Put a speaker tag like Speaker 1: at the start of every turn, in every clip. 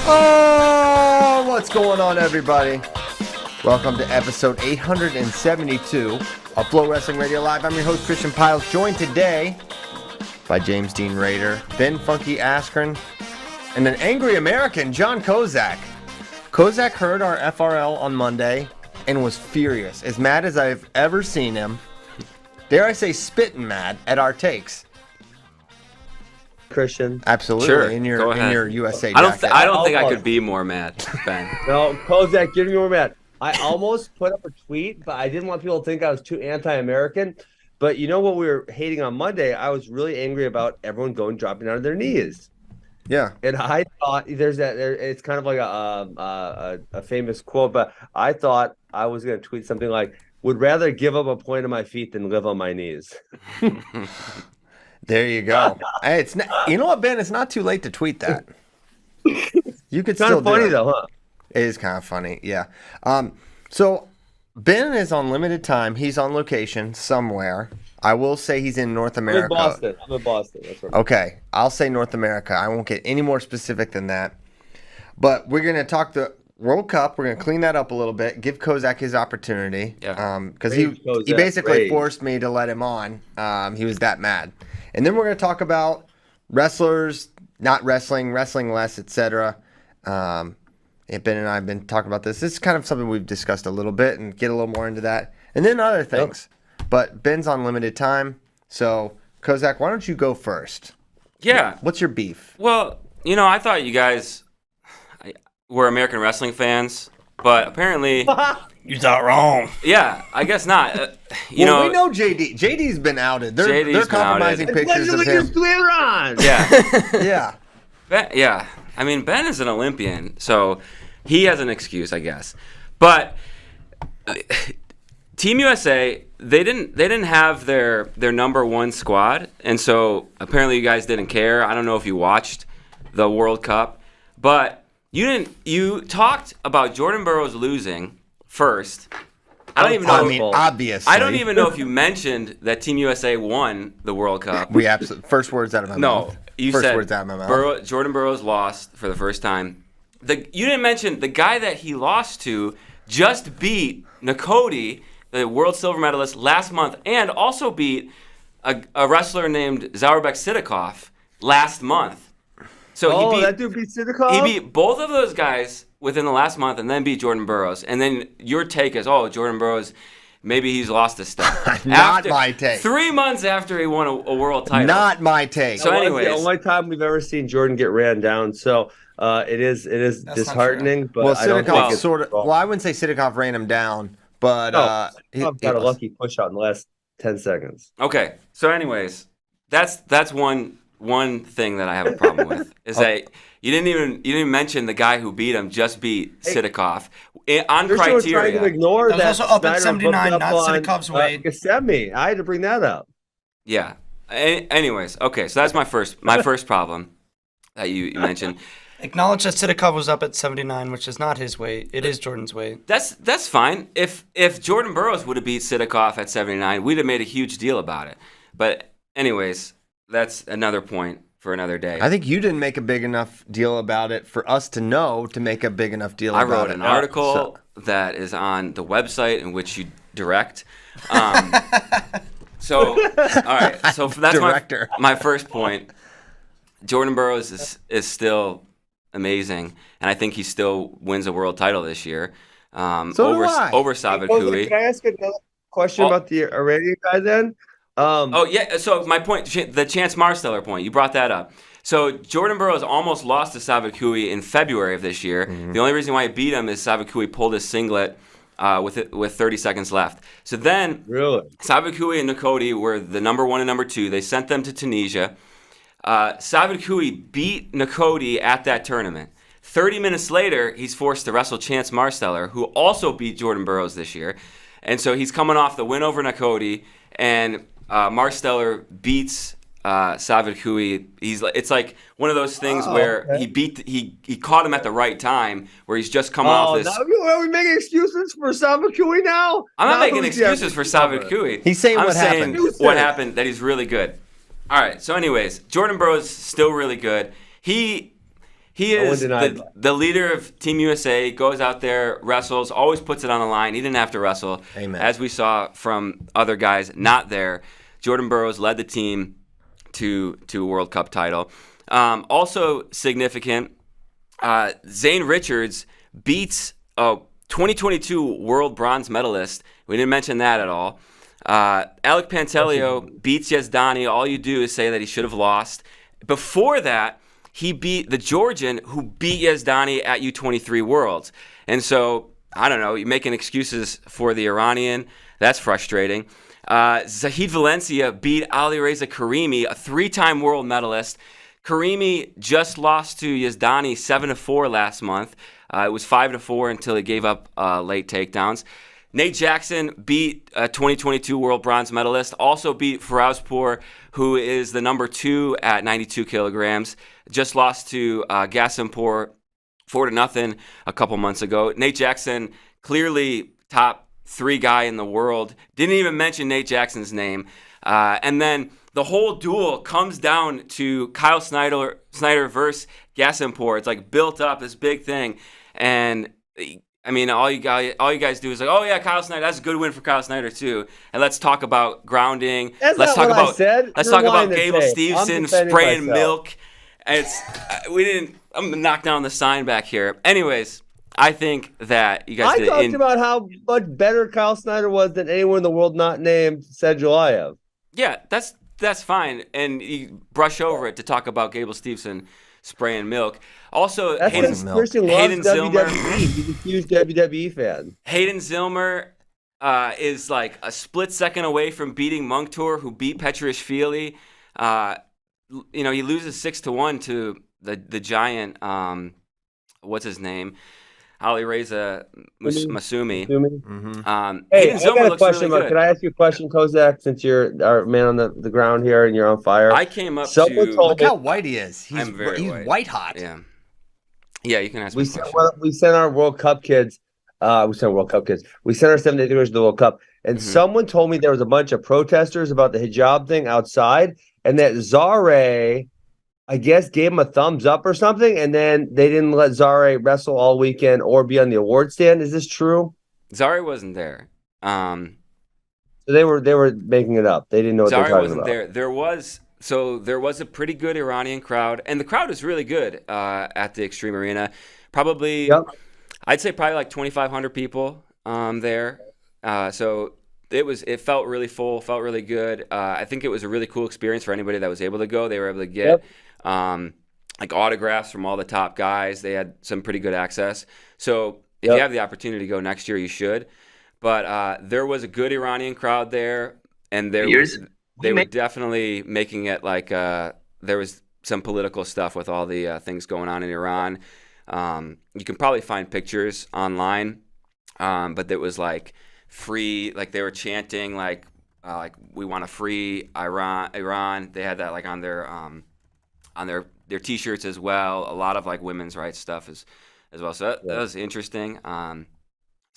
Speaker 1: Oh, what's going on, everybody? Welcome to episode 872 of FloWrestling Radio Live. I'm your host, Christian Pyles, joined today by James Dean Rader, Ben Funky Askren, and an angry American, Jon Kozak. Kozak heard our FRL on Monday and was furious, as mad as I've ever seen him. Dare I say spitting mad at our takes.
Speaker 2: Christian,
Speaker 1: absolutely.
Speaker 3: Sure.
Speaker 1: In your USA
Speaker 3: I
Speaker 1: jacket.
Speaker 3: don't think I could be more mad, Ben.
Speaker 2: No, Kozak, give me more mad. I almost put up a tweet, but I didn't want people to think I was too anti-American. But you know what we were hating on Monday? I was really angry about everyone dropping on their knees.
Speaker 1: Yeah.
Speaker 2: And I thought it's kind of like a famous quote, but I thought I was going to tweet something like, would rather give up a point of my feet than live on my knees.
Speaker 1: There you go. Hey, you know what, Ben? It's not too late to tweet that. You could
Speaker 2: still do it. Kind of funny, though, huh?
Speaker 1: It is kind of funny, yeah. So Ben is on limited time. He's on location somewhere. I will say he's in North America.
Speaker 2: I'm in Boston. That's right.
Speaker 1: Okay, I'll say North America. I won't get any more specific than that. But we're going to talk the World Cup. We're going to clean that up a little bit. Give Kozak his opportunity.
Speaker 3: Yeah.
Speaker 1: Because he basically forced me to let him on. He was that mad. And then we're going to talk about wrestlers, not wrestling, wrestling less, etc. Ben and I have been talking about this. This is kind of something we've discussed a little bit and get a little more into that. And then other things. Yep. But Ben's on limited time. So, Kozak, why don't you go first?
Speaker 3: Yeah.
Speaker 1: What's your beef?
Speaker 3: Well, I thought you guys were American wrestling fans, but apparently...
Speaker 4: You thought wrong.
Speaker 3: Yeah, I guess not.
Speaker 1: We know JD. JD's been outed. They're compromising pictures of him.
Speaker 3: Yeah. Yeah. I mean, Ben is an Olympian, so he has an excuse, I guess. But Team USA, they didn't have their number one squad, and so apparently you guys didn't care. I don't know if you watched the World Cup, but you talked about Jordan Burroughs losing first. I don't even know.
Speaker 1: I mean, obviously.
Speaker 3: I don't even know if you mentioned that Team USA won the World Cup.
Speaker 1: We absolutely first words out of my mouth.
Speaker 3: No, you said Jordan Burroughs lost for the first time. You didn't mention the guy that he lost to just beat Nakoti, the world silver medalist, last month, and also beat a wrestler named Zaurbek Sidikov last month. So
Speaker 2: that dude beat Sidikov?
Speaker 3: He beat both of those guys within the last month and then beat Jordan Burroughs. And then your take is, Jordan Burroughs, maybe he's lost his step.
Speaker 1: Not my take.
Speaker 3: 3 months after he won a world title.
Speaker 1: Not my take.
Speaker 3: So anyways.
Speaker 2: The only time we've ever seen Jordan get ran down. So it is disheartening. But I don't think it's
Speaker 1: sort of. Well, I wouldn't say Sidikov ran him down, but
Speaker 2: he got a lucky push out in the last 10 seconds.
Speaker 3: Okay. So anyways, that's one thing that I have a problem with is that you didn't even mention the guy who beat him just beat Sidikov on criteria.
Speaker 2: Trying to ignore that.
Speaker 4: Was also up at 79, not Sidikov's weight.
Speaker 2: Gethsemane. I had to bring that up.
Speaker 3: Yeah. Anyways, okay. So that's my first problem that you mentioned.
Speaker 4: Acknowledge that Sidikov was up at 79, which is not his weight. It is Jordan's weight.
Speaker 3: That's fine. If Jordan Burroughs would have beat Sidikov at 79, we'd have made a huge deal about it. But anyways, that's another point for another day.
Speaker 1: I think you didn't make a big enough deal about it for us to know to make a big enough deal about it.
Speaker 3: I wrote an article that is on the website in which you direct. So, all right. So that's my first point. Jordan Burroughs is still amazing, and I think he still wins a world title this year. Over Savage Hui.
Speaker 2: Can I ask another question about the Iranian guy then?
Speaker 3: So my point, the Chance Marsteller point, you brought that up. So Jordan Burroughs almost lost to Savage Hui in February of this year. Mm-hmm. The only reason why he beat him is Savage Hui pulled his singlet with 30 seconds left. So then Savage Hui and Nakoti were the number 1 and number 2. They sent them to Tunisia. Savage Hui beat Nakoti at that tournament. 30 minutes later, he's forced to wrestle Chance Marsteller, who also beat Jordan Burroughs this year. And so he's coming off the win over Nakoti, and Marsteller beats Savage Hui. It's like one of those things where he caught him at the right time, where he's just come off this.
Speaker 2: Are we making excuses for Savage Hui now?
Speaker 3: I'm not making excuses for Savage Hui.
Speaker 1: He's saying what
Speaker 3: happened, that he's really good. All right. So anyways, Jordan Burroughs still really good. He He
Speaker 2: No one
Speaker 3: is
Speaker 2: denied
Speaker 3: the leader of Team USA, goes out there, wrestles, always puts it on the line. He didn't have to wrestle.
Speaker 1: Amen.
Speaker 3: As we saw from other guys not there, Jordan Burroughs led the team to a World Cup title. Also significant, Zane Richards beats a 2022 world bronze medalist. We didn't mention that at all. Alec Pantelio beats Yazdani. All you do is say that he should have lost. Before that, he beat the Georgian who beat Yazdani at U23 Worlds. And so, I don't know, you're making excuses for the Iranian. That's frustrating. Zahid Valencia beat Alireza Karimi, a 3-time world medalist. Karimi just lost to Yazdani 7-4 last month. It was 5-4 until he gave up late takedowns. Nate Jackson beat a 2022 world bronze medalist. Also beat Firazpour, who is the number 2 at 92 kilograms. Just lost to Gasimpour 4-0 a couple months ago. Nate Jackson, clearly top 3 guy in the world. Didn't even mention Nate Jackson's name. And then the whole duel comes down to Cael Snyder versus Gasimpour. It's like built up, this big thing. And I mean, all you guys do is like, oh yeah, Cael Snyder. That's a good win for Cael Snyder too. And let's talk about grounding.
Speaker 2: That's
Speaker 3: let's
Speaker 2: not
Speaker 3: talk
Speaker 2: what
Speaker 3: about
Speaker 2: I said.
Speaker 3: let's
Speaker 2: You're
Speaker 3: talk about
Speaker 2: lying to
Speaker 3: Gable
Speaker 2: tape. I'm
Speaker 3: Stevenson
Speaker 2: defending
Speaker 3: spraying
Speaker 2: myself.
Speaker 3: milk. I'm gonna knock down the sign back here. Anyways, I think that you guys
Speaker 2: I
Speaker 3: did
Speaker 2: talked about how much better Cael Snyder was than anyone in the world not named said Julayev.
Speaker 3: Yeah, that's fine. And you brush over it to talk about Gable Stevenson spraying milk. Also,
Speaker 2: That's
Speaker 3: Hayden,
Speaker 2: because Christian loves
Speaker 3: Hayden Zilmer.
Speaker 2: WWE. He's a huge WWE fan.
Speaker 3: Hayden Zilmer is like a split second away from beating Munktour, who beat Petriashvili. He loses 6-1 to the giant. What's his name? Alireza Masumi.
Speaker 2: Hey,
Speaker 3: Hayden
Speaker 2: I
Speaker 3: Zilmer
Speaker 2: got a
Speaker 3: looks
Speaker 2: question.
Speaker 3: really good.
Speaker 2: Can I ask you a question, Kozak? Since you're our man on the ground here and you're on fire.
Speaker 3: I came up
Speaker 2: Someone
Speaker 3: to.
Speaker 2: told
Speaker 1: Look how white he is. He's
Speaker 3: I'm very white.
Speaker 1: white hot.
Speaker 3: Yeah, you can ask me
Speaker 2: we
Speaker 3: a question.
Speaker 2: we sent our World Cup kids. We sent our 7 years to the World Cup, and someone told me there was a bunch of protesters about the hijab thing outside, and that Zare, I guess, gave him a thumbs up or something, and then they didn't let Zare wrestle all weekend or be on the award stand. Is this true?
Speaker 3: Zari wasn't there.
Speaker 2: So they were making it up. They didn't know what they were
Speaker 3: Zari
Speaker 2: talking
Speaker 3: wasn't
Speaker 2: about.
Speaker 3: there. There was a pretty good Iranian crowd, and the crowd was really good at the Extreme Arena. I'd say probably like 2,500 people there. So it felt really full, felt really good. I think it was a really cool experience for anybody that was able to go. They were able to get like autographs from all the top guys. They had some pretty good access. So if you have the opportunity to go next year, you should. But there was a good Iranian crowd there, and they were definitely making it like there was some political stuff with all the things going on in Iran. You can probably find pictures online, but it was like free, like they were chanting like we want to free Iran. They had that like on their t-shirts as well. A lot of like women's rights stuff as well. So that was interesting.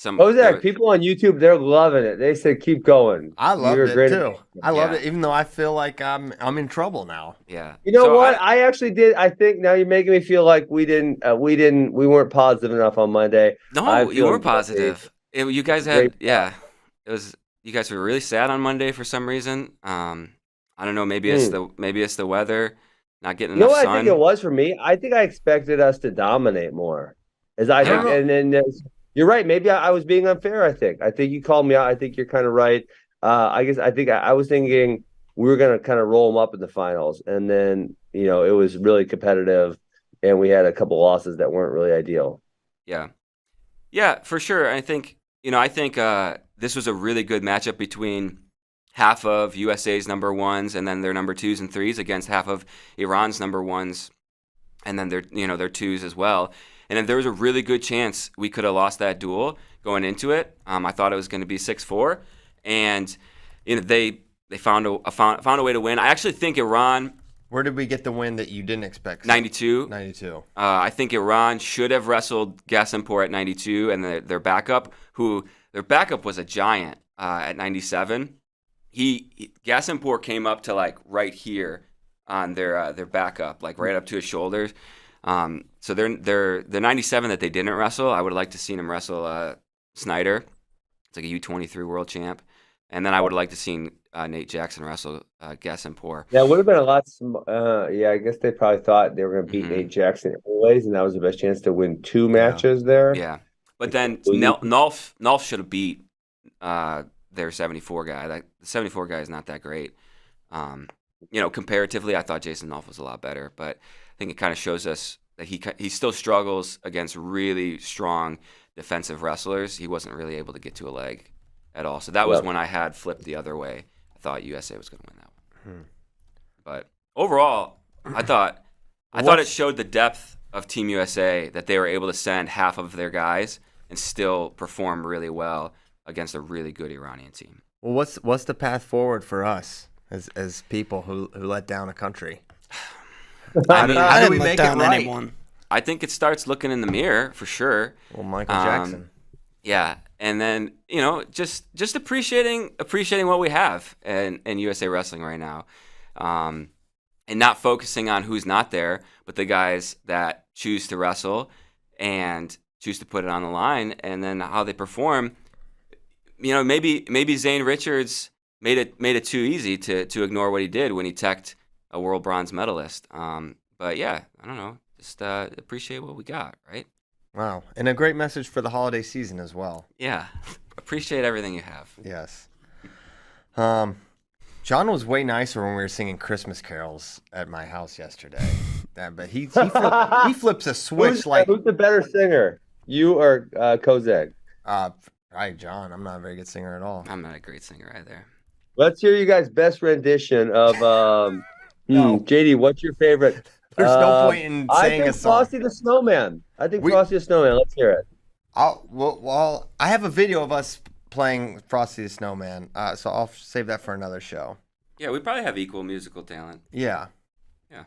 Speaker 2: People on YouTube, they're loving it. They said keep going.
Speaker 1: I loved it too. I loved it, even though I feel like I'm in trouble now.
Speaker 3: Yeah.
Speaker 2: You know what? I actually did. I think now you're making me feel like we weren't positive enough on Monday.
Speaker 3: No, you were positive. You guys had, it was. You guys were really sad on Monday for some reason. I don't know. Maybe it's the weather, not getting enough sun.
Speaker 2: I think it was for me. I think I expected us to dominate more. You're right. Maybe I was being unfair. I think you called me out. I think you're kind of right. I think I was thinking we were going to kind of roll them up in the finals, and then it was really competitive, and we had a couple losses that weren't really ideal.
Speaker 3: Yeah, for sure. I think this was a really good matchup between half of USA's number ones and then their number 2s and 3s against half of Iran's number ones and then their 2s as well. And then there was a really good chance we could have lost that duel going into it. I thought it was going to be 6-4, and they found a way to win. I actually think Iran.
Speaker 1: Where did we get the win that you didn't expect?
Speaker 3: 92.
Speaker 1: 92.
Speaker 3: I think Iran should have wrestled Gasimpour at 92, and their backup was a giant at 97. Gasimpour came up to like right here on their backup, like right up to his shoulders. So they're 97 that they didn't wrestle. I would have liked to seen him wrestle Snyder. It's like a U23 world champ. And then I would have liked to seen Nate Jackson wrestle Gassenpour.
Speaker 2: That would have been a lot. I guess they probably thought they were going to beat Nate Jackson anyways, and that was the best chance to win 2 matches there.
Speaker 3: Yeah, but then Nolf should have beat their 74 guy. The 74 guy is not that great. Comparatively, I thought Jason Nolf was a lot better, but I think it kind of shows us that he still struggles against really strong defensive wrestlers. He wasn't really able to get to a leg at all. So that was when I had flipped the other way. I thought USA was going to win that one. But overall, I thought it showed the depth of Team USA that they were able to send half of their guys and still perform really well against a really good Iranian team.
Speaker 1: Well, what's the path forward for us as people who let down a country?
Speaker 3: I mean,
Speaker 4: I
Speaker 1: how do
Speaker 4: didn't
Speaker 1: we
Speaker 4: let
Speaker 1: make it
Speaker 4: down
Speaker 1: right?
Speaker 4: anyone.
Speaker 3: I think it starts looking in the mirror for sure.
Speaker 1: Well, Michael Jackson.
Speaker 3: Yeah, and then just appreciating what we have in USA Wrestling right now, and not focusing on who's not there, but the guys that choose to wrestle and choose to put it on the line, and then how they perform. Maybe Zane Richards made it too easy to ignore what he did when he teched a world bronze medalist. But yeah, I don't know, just appreciate what we got, right?
Speaker 1: Wow, and a great message for the holiday season as well.
Speaker 3: Yeah, appreciate everything you have.
Speaker 1: Yes. John was way nicer when we were singing Christmas carols at my house yesterday. But he flips a switch
Speaker 2: who's the better singer, you or Kozak?
Speaker 1: Right, John. I'm not a very good singer at all.
Speaker 3: I'm not a great singer either.
Speaker 2: Let's hear you guys' best rendition of JD. What's your favorite?
Speaker 1: There's no point in saying a song.
Speaker 2: Frosty the Snowman. I think Frosty the Snowman. Let's hear it.
Speaker 1: I have a video of us playing Frosty the Snowman, so I'll save that for another show.
Speaker 3: Yeah, we probably have equal musical talent.
Speaker 1: Yeah.
Speaker 3: Yeah.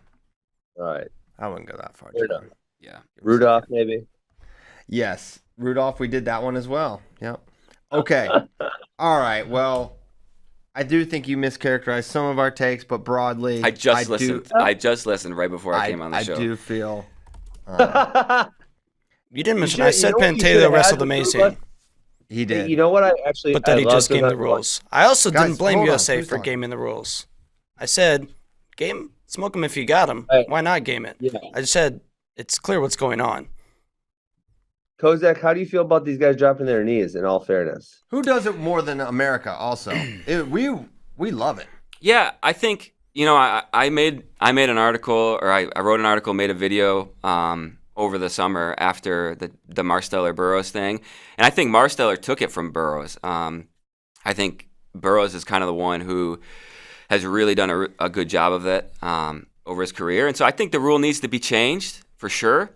Speaker 2: All right.
Speaker 1: I wouldn't go that far.
Speaker 2: Rudolph.
Speaker 3: Yeah.
Speaker 2: Rudolph, maybe.
Speaker 1: Yes. Rudolph, we did that one as well. Yep. Okay. All right. Well, I do think you mischaracterized some of our takes, but broadly,
Speaker 3: I just listened right before I came on the show.
Speaker 1: I do feel.
Speaker 4: You didn't mention. I said Pantaleo wrestled amazing.
Speaker 1: He did.
Speaker 2: You know what?
Speaker 4: But that he just gamed the rules. I also didn't blame
Speaker 1: hold on,
Speaker 4: USA
Speaker 1: please
Speaker 4: for
Speaker 1: don't.
Speaker 4: gaming the rules. I said, smoke them if you got them. Why not game it?
Speaker 2: Yeah.
Speaker 4: I just said it's clear what's going on.
Speaker 2: Kozak, how do you feel about these guys dropping their knees? In all fairness,
Speaker 1: Who does it more than America? Also, we love it.
Speaker 3: Yeah, I think I made an article, or I wrote an article, made a video over the summer after the Marsteller Burroughs thing, and I think Marsteller took it from Burroughs. I think Burroughs is kind of the one who has really done a good job of it over his career, and so I think the rule needs to be changed for sure.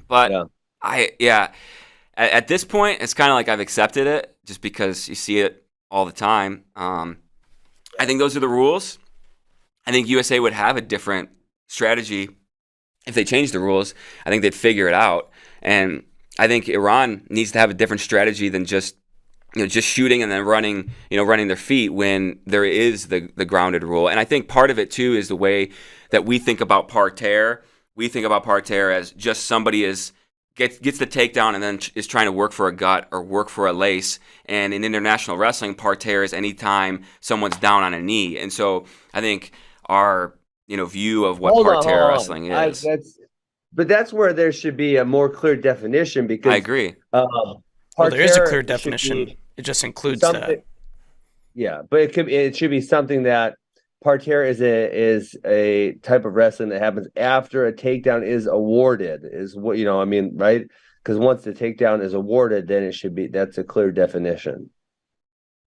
Speaker 3: But at this point, it's kind of like I've accepted it just because you see it all the time. I think those are the rules. I think USA would have a different strategy if they changed the rules. I think they'd figure it out. And I think Iran needs to have a different strategy than just shooting and then running their feet when there is the grounded rule. And I think part of it too is the way that we think about parterre. We think about parterre as just somebody gets the takedown and then is trying to work for a gut or work for a lace. And in international wrestling, parterre is any time someone's down on a knee. And so I think our view of what parterre wrestling is.
Speaker 2: But that's where there should be a more clear definition, because
Speaker 3: I agree.
Speaker 4: Well, there is a clear definition. It just includes that.
Speaker 2: Yeah, but it should be something that parterre is a type of wrestling that happens after a takedown is awarded, is what right? Because once the takedown is awarded, then that's a clear definition.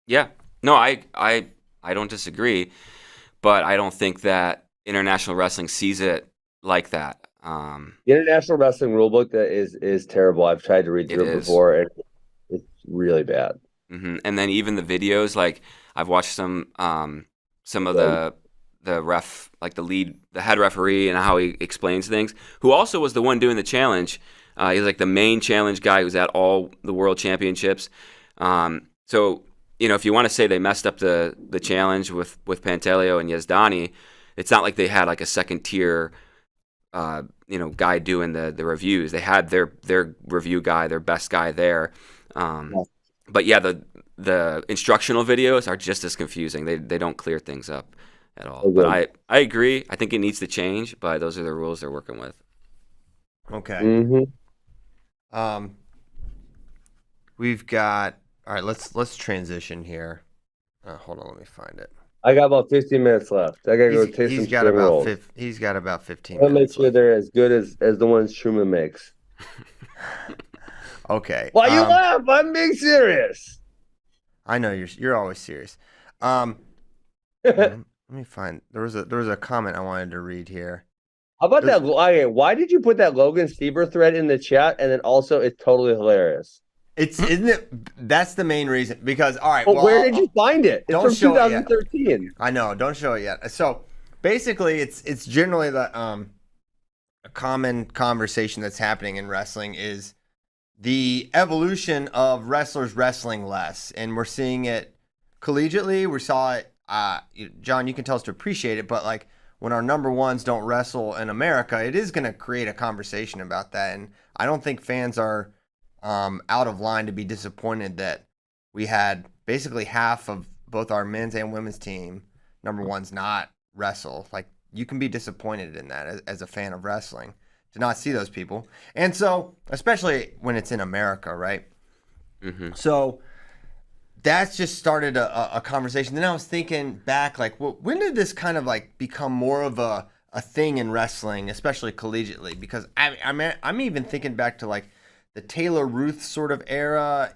Speaker 3: Yeah. No, I don't disagree, but I don't think that international wrestling sees it like that.
Speaker 2: The international wrestling rulebook that is terrible. I've tried to read through it before, and it's really bad.
Speaker 3: Mm-hmm. And then even the videos, like I've watched some of the ref, like the head referee, and how he explains things, who also was the one doing the challenge. He's like the main challenge guy who's at all the world championships. So if you want to say they messed up the challenge with Pantaleo and Yazdani, it's not like they had like a second tier guy doing the reviews. They had their review guy, their best guy there. But yeah, the instructional videos are just as confusing. They don't clear things up at all. But I agree. I think it needs to change, but those are the rules they're working with.
Speaker 1: Okay.
Speaker 2: Mm-hmm.
Speaker 1: We've got all right. Let's transition here. Hold on, let me find it.
Speaker 2: I got about 15 minutes left. I gotta go taste some spring rolls.
Speaker 1: He's got about 15
Speaker 2: I'll
Speaker 1: minutes.
Speaker 2: make sure they're as good as the ones Truman makes.
Speaker 1: Okay.
Speaker 2: Why you laugh? I'm being serious.
Speaker 1: I know you're always serious. Let me find. There was a comment I wanted to read here.
Speaker 2: How about that? Why did you put that Logan Stieber thread in the chat? And then also, it's totally hilarious.
Speaker 1: Isn't it? That's the main reason. Because all right.
Speaker 2: Well, where did you find it? It's
Speaker 1: don't
Speaker 2: from
Speaker 1: show
Speaker 2: 2013.
Speaker 1: It yet. I know. Don't show it yet. So basically, it's generally the a common conversation that's happening in wrestling is the evolution of wrestlers wrestling less, and we're seeing it collegiately. We saw it. John, you can tell us to appreciate it, but like when our number ones don't wrestle in America, it is going to create a conversation about that, and I don't think fans are out of line to be disappointed that we had basically half of both our men's and women's team number ones not wrestle. Like, you can be disappointed in that as a fan of wrestling to not see those people. And so, especially when it's in America, right? Mm-hmm. So that's just started a conversation. Then I was thinking back, like, well, when did this kind of like become more of a thing in wrestling, especially collegiately? Because I'm even thinking back to like the Taylor Ruth sort of era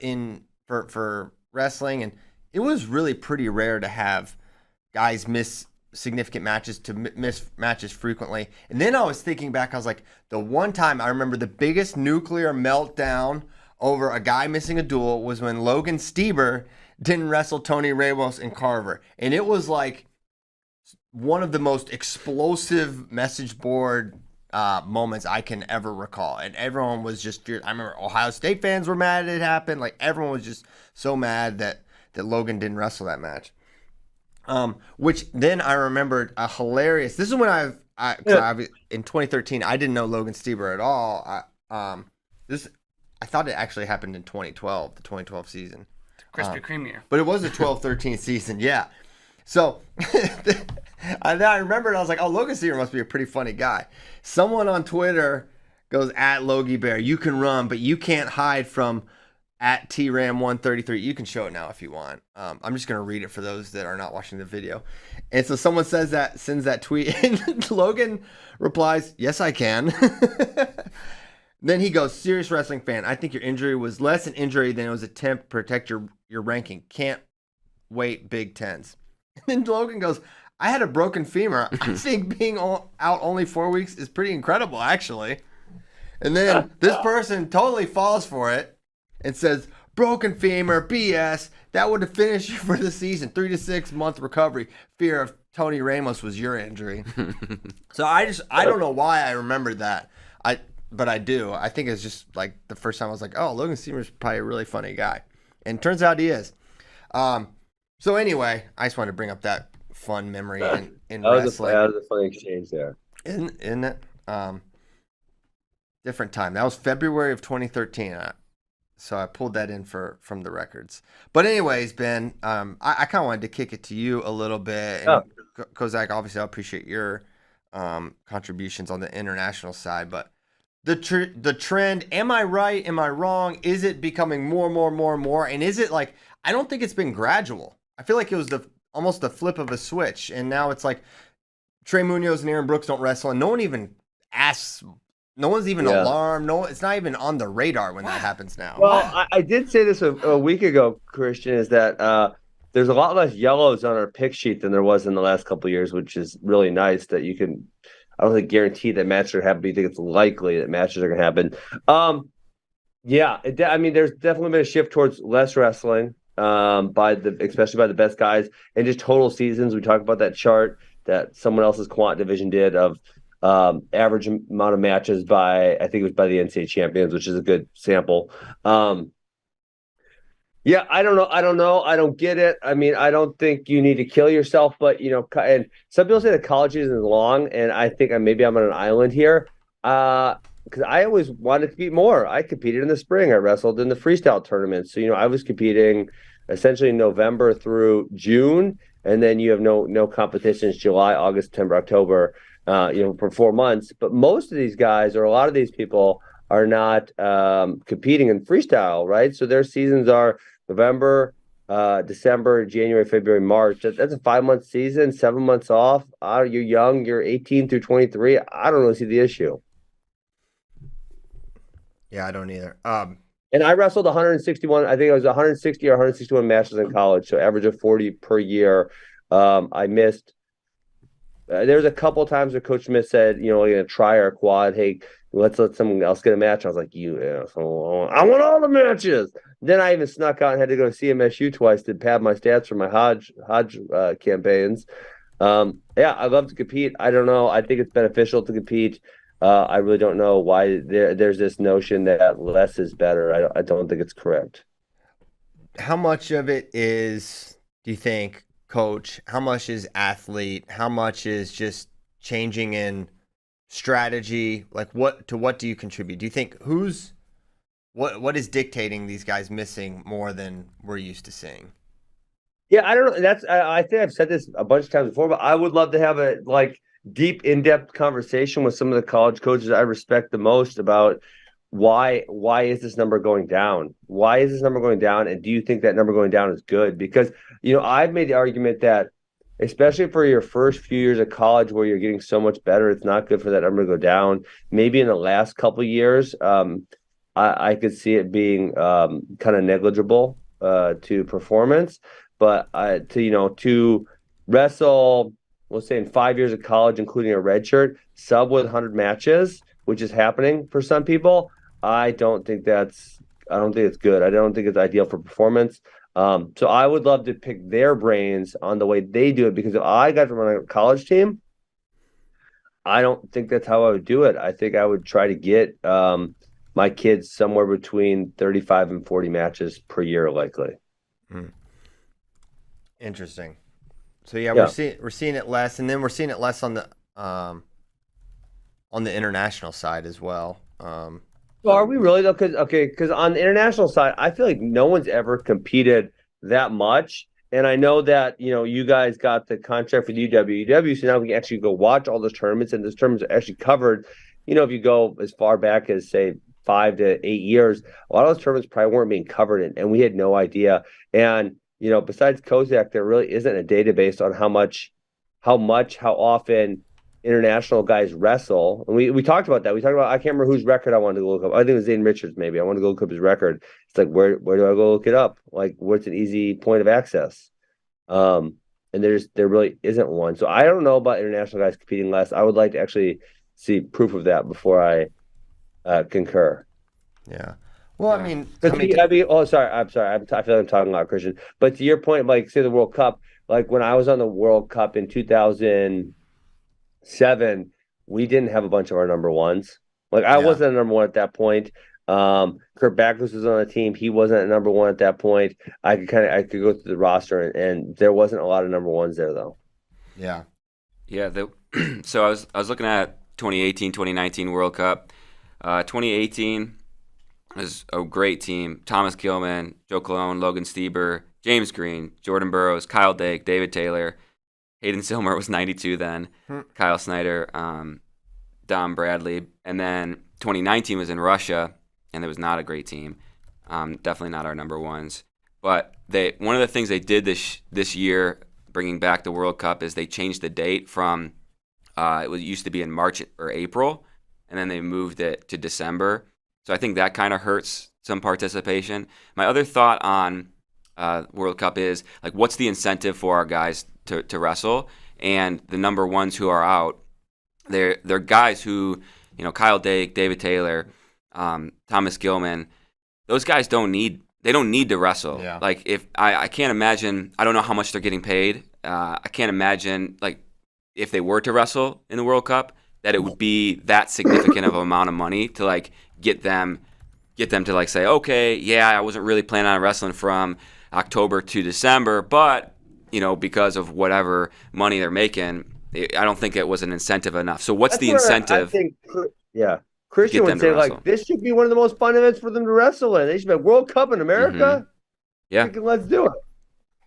Speaker 1: for wrestling, and it was really pretty rare to have guys miss significant matches, to miss matches frequently. And then I was thinking back, I was like, the one time I remember the biggest nuclear meltdown over a guy missing a duel was when Logan Stieber didn't wrestle Tony Ramos and Carver. And it was like one of the most explosive message board moments I can ever recall. And everyone was just furious. I remember Ohio State fans were mad it happened. Like, everyone was just so mad that Logan didn't wrestle that match. Which then I remembered a hilarious. This is when I in 2013 I didn't know Logan Stieber at all. I thought it actually happened in 2012, the 2012 season.
Speaker 4: Krispy Kreme year.
Speaker 1: But it was the 12-13 season, yeah. So I remembered, I was like, oh, Logan Stieber must be a pretty funny guy. Someone on Twitter goes, at Logie Bear, you can run, but you can't hide from at TRAM133. You can show it now if you want. I'm just going to read it for those that are not watching the video. And so someone sends that tweet, and Logan replies, yes, I can. Then he goes, serious wrestling fan, I think your injury was less an injury than it was an attempt to protect your ranking. Can't wait Big Tens. And then Logan goes, I had a broken femur. I think being out only 4 weeks is pretty incredible, actually. And then this person totally falls for it and says, broken femur, BS. That would have finished you for the season. 3 to 6 month recovery. Fear of Tony Ramos was your injury. So I don't know why I remembered that. But I do. I think it's just like the first time I was like, oh, Logan Stieber's probably a really funny guy. And turns out he is. So anyway, I just wanted to bring up that fun memory in wrestling.
Speaker 2: That was a funny exchange there.
Speaker 1: Isn't it? Different time. That was February of 2013. So I pulled that in from the records. But anyways, Ben, I kind of wanted to kick it to you a little bit. And Kozak, obviously, I appreciate your contributions on the international side. But the trend, am I right? Am I wrong? Is it becoming more and more? And is it like, I don't think it's been gradual. I feel like it was almost the flip of a switch. And now it's like Trey Munoz and Aaron Brooks don't wrestle. And no one even asks. No one's even alarmed. No, it's not even on the radar when that happens now.
Speaker 2: Well, I did say this a week ago, Christian, is that there's a lot less yellows on our pick sheet than there was in the last couple of years, which is really nice that you can, I don't think guarantee that matches are happening, but you think it's likely that matches are going to happen. There's definitely been a shift towards less wrestling especially by the best guys, and just total seasons. We talked about that chart that someone else's quant division did of average amount of matches by, I think it was by the NCAA champions, which is a good sample. Yeah, I don't know. I don't know. I don't get it. I mean, I don't think you need to kill yourself, but and some people say the college season is long, and I think maybe I'm on an island here. Because I always wanted to compete more. I competed in the spring. I wrestled in the freestyle tournament. So, I was competing essentially November through June, and then you have no competitions July, August, September, October, for 4 months. But most of these guys, or a lot of these people, are not competing in freestyle, right? So their seasons are November, December, January, February, March. That's a 5 month season, 7 months off. You're young, you're 18 through 23. I don't really see the issue.
Speaker 1: Yeah, I don't either.
Speaker 2: And I wrestled 161. I think it was 160 or 161 matches in college, so average of 40 per year. I missed. There was a couple times where Coach Smith said, like a try or a quad, hey, let's let someone else get a match. I was like, you asshole, I want all the matches. Then I even snuck out and had to go to CMSU twice to pad my stats for my Hodge campaigns. Yeah, I love to compete. I don't know. I think it's beneficial to compete. I really don't know why there's this notion that less is better. I don't think it's correct.
Speaker 1: How much of it is, do you think, coach? How much is athlete? How much is just changing in strategy? Like what do you contribute? Do you think what is dictating these guys missing more than we're used to seeing?
Speaker 2: Yeah, I don't know. I think I've said this a bunch of times before, but I would love to have a deep, in-depth conversation with some of the college coaches I respect the most about why is this number going down? Why is this number going down? And do you think that number going down is good? Because, I've made the argument that especially for your first few years of college where you're getting so much better, it's not good for that number to go down. Maybe in the last couple of years, I could see it being kind of negligible to performance. But to wrestle, let's say in 5 years of college, including a redshirt, sub with 100 matches, which is happening for some people, I don't think it's good. I don't think it's ideal for performance. So I would love to pick their brains on the way they do it, because if I got to run a college team, I don't think that's how I would do it. I think I would try to get my kids somewhere between 35 and 40 matches per year, likely.
Speaker 1: Interesting. So yeah, we're seeing it less, and then we're seeing it less on the international side as well.
Speaker 2: So are we really though? Because on the international side, I feel like no one's ever competed that much. And I know that you guys got the contract with UW, so now we can actually go watch all those tournaments, and those tournaments are actually covered. If you go as far back as say 5 to 8 years, a lot of those tournaments probably weren't being covered, and we had no idea. And besides Kozak, there really isn't a database on how often international guys wrestle. And we talked about that. We talked about, I can't remember whose record I wanted to go look up. I think it was Zane Richards, maybe. I want to go look up his record. It's like, where do I go look it up? Like, what's an easy point of access? And there really isn't one. So I don't know about international guys competing less. I would like to actually see proof of that before I concur.
Speaker 1: Yeah. Well, I mean,
Speaker 2: oh, sorry. I'm sorry. I feel like I'm talking a lot, Christian. But to your point, like, say the World Cup, like when I was on the World Cup in 2007, we didn't have a bunch of our number ones. Like, I wasn't a number one at that point. Kurt Backus was on the team. He wasn't a number one at that point. I could go through the roster, and there wasn't a lot of number ones there, though.
Speaker 1: Yeah.
Speaker 3: Yeah. So I was looking at 2018, 2019 World Cup. 2018 was a great team. Thomas Gilman, Joe Colon, Logan Stieber, James Green, Jordan Burroughs, Kyle Dake, David Taylor. Hayden Silmer was 92 then. Kyle Snyder, Dom Bradley. And then 2019 was in Russia, and it was not a great team. Definitely not our number ones. But one of the things they did this year, bringing back the World Cup, is they changed the date from it used to be in March or April, and then they moved it to December. So I think that kind of hurts some participation. My other thought on World Cup is, like, what's the incentive for our guys to wrestle? And the number ones who are out, they're guys who, Kyle Dake, David Taylor, Thomas Gilman, those guys don't need to wrestle.
Speaker 1: Yeah.
Speaker 3: Like, if I can't imagine, I don't know how much they're getting paid. I can't imagine, like, if they were to wrestle in the World Cup, that it would be that significant of an amount of money to, like, get them get them to like say, okay, yeah, I wasn't really planning on wrestling from October to December, but because of whatever money they're making, I don't think it was an incentive enough. So what's the incentive?
Speaker 2: I think, Christian would say like this should be one of the most fun events for them to wrestle in. They should be World Cup in America.
Speaker 3: Mm-hmm. Yeah,
Speaker 2: let's do it.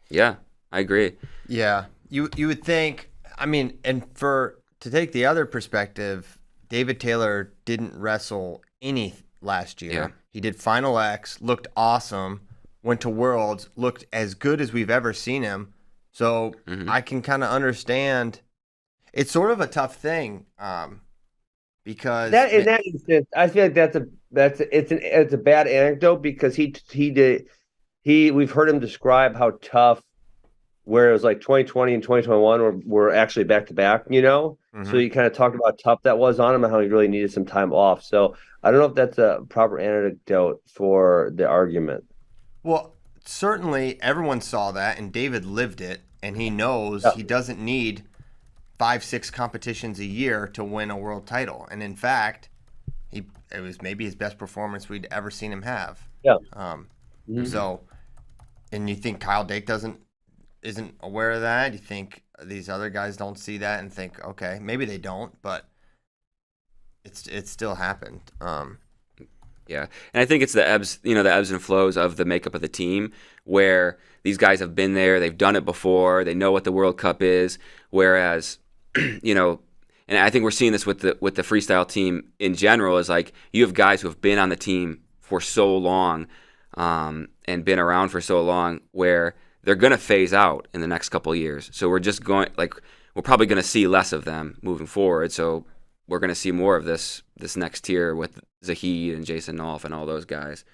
Speaker 3: Yeah, I agree.
Speaker 1: Yeah, you would think. I mean, and to take the other perspective, David Taylor didn't wrestle any last year.
Speaker 3: Yeah.
Speaker 1: He did Final X, looked awesome, went to Worlds, looked as good as we've ever seen him. So I can kind of understand. It's sort of a tough thing because
Speaker 2: in that instance, I feel like it's a bad anecdote because we've heard him describe how tough, where it was like 2020 and 2021 were actually back to back, So he kind of talked about how tough that was on him and how he really needed some time off. So I don't know if that's a proper anecdote for the argument.
Speaker 1: Well, certainly everyone saw that, and David lived it, and he knows he doesn't need 5-6 competitions a year to win a world title. And in fact, it was maybe his best performance we'd ever seen him have.
Speaker 2: Yeah.
Speaker 1: So, and you think Kyle Dake isn't aware of that? You think these other guys don't see that and think, okay, maybe they don't, but it's still happened.
Speaker 3: Yeah, and I think it's the ebbs and flows of the makeup of the team, where these guys have been there, they've done it before, they know what the World Cup is. Whereas, and I think we're seeing this with the freestyle team in general, is like you have guys who have been on the team for so long, and been around for so long, where they're going to phase out in the next couple of years. So we're probably going to see less of them moving forward. So we're going to see more of this next tier with Zahid and Jason Nolf and all those guys.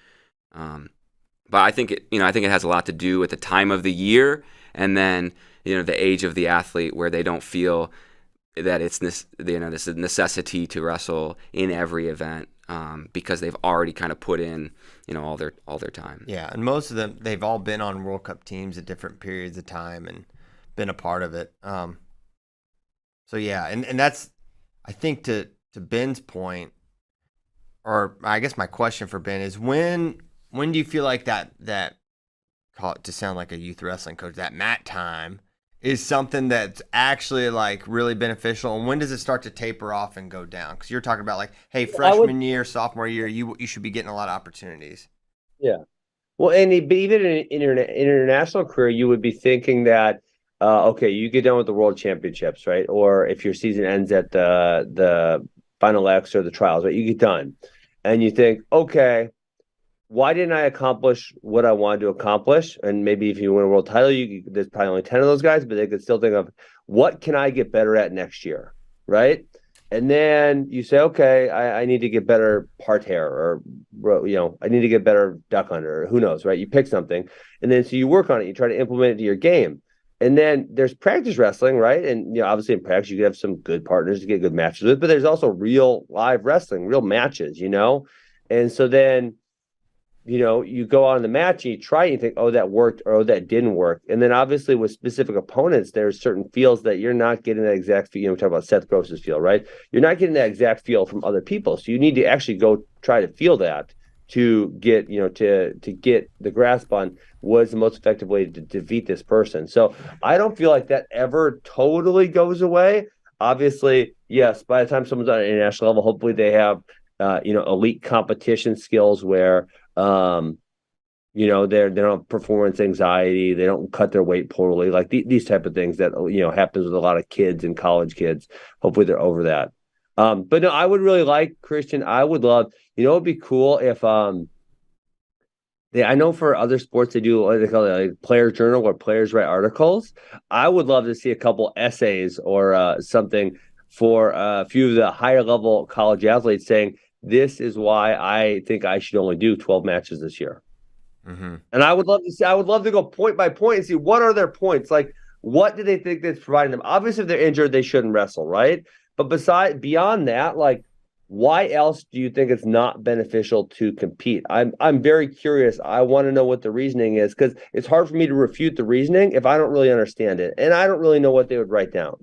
Speaker 3: But I think it has a lot to do with the time of the year, and then the age of the athlete, where they don't feel that it's this necessity to wrestle in every event, because they've already kind of put in all their time.
Speaker 1: Yeah, and most of them, they've all been on World Cup teams at different periods of time and been a part of it. So yeah, and that's, I think, to Ben's point, or I guess my question for Ben is, when do you feel like that call it, to sound like a youth wrestling coach, that mat time is something that's actually like really beneficial, and when does it start to taper off and go down? Because you're talking about like, hey, freshman year, sophomore year, you should be getting a lot of opportunities.
Speaker 2: Yeah. Well, and even in your international career, you would be thinking that, okay, you get done with the World Championships, right? Or if your season ends at the Final X or the trials, right? You get done, and you think, okay, why didn't I accomplish what I wanted to accomplish? And maybe if you win a world title, there's probably only 10 of those guys, but they could still think of, what can I get better at next year, right? And then you say, okay, I need to get better parterre, or I need to get better duck under, or who knows, right? You pick something, and then so you work on it, you try to implement it to your game. And then there's practice wrestling, right? And obviously in practice you could have some good partners to get good matches with, but there's also real live wrestling, real matches, And so then you go on the match and you try and you think, oh, that worked, or oh, that didn't work. And then obviously with specific opponents, there's certain feels that you're not getting that exact feel. We talk about Seth Gross's feel, right? You're not getting that exact feel from other people. So you need to actually go try to feel that to get, to get the grasp on what's the most effective way to defeat this person. So I don't feel like that ever totally goes away. Obviously, yes, by the time someone's on an international level, hopefully they have, elite competition skills where, they don't have performance anxiety. They don't cut their weight poorly. Like these type of things that, happens with a lot of kids and college kids. Hopefully they're over that. But no, I would really like, Christian, I would love, it'd be cool if, I know for other sports, they do what they call it, like player journal, where players write articles. I would love to see a couple essays or something for a few of the higher level college athletes saying, this is why I think I should only do 12 matches this year. Mm-hmm. And I would love to go point by point and see what are their points. Like, what do they think that's providing them? Obviously, if they're injured, they shouldn't wrestle, right? But beyond that, like, why else do you think it's not beneficial to compete? I'm very curious. I want to know what the reasoning is, because it's hard for me to refute the reasoning if I don't really understand it. And I don't really know what they would write down.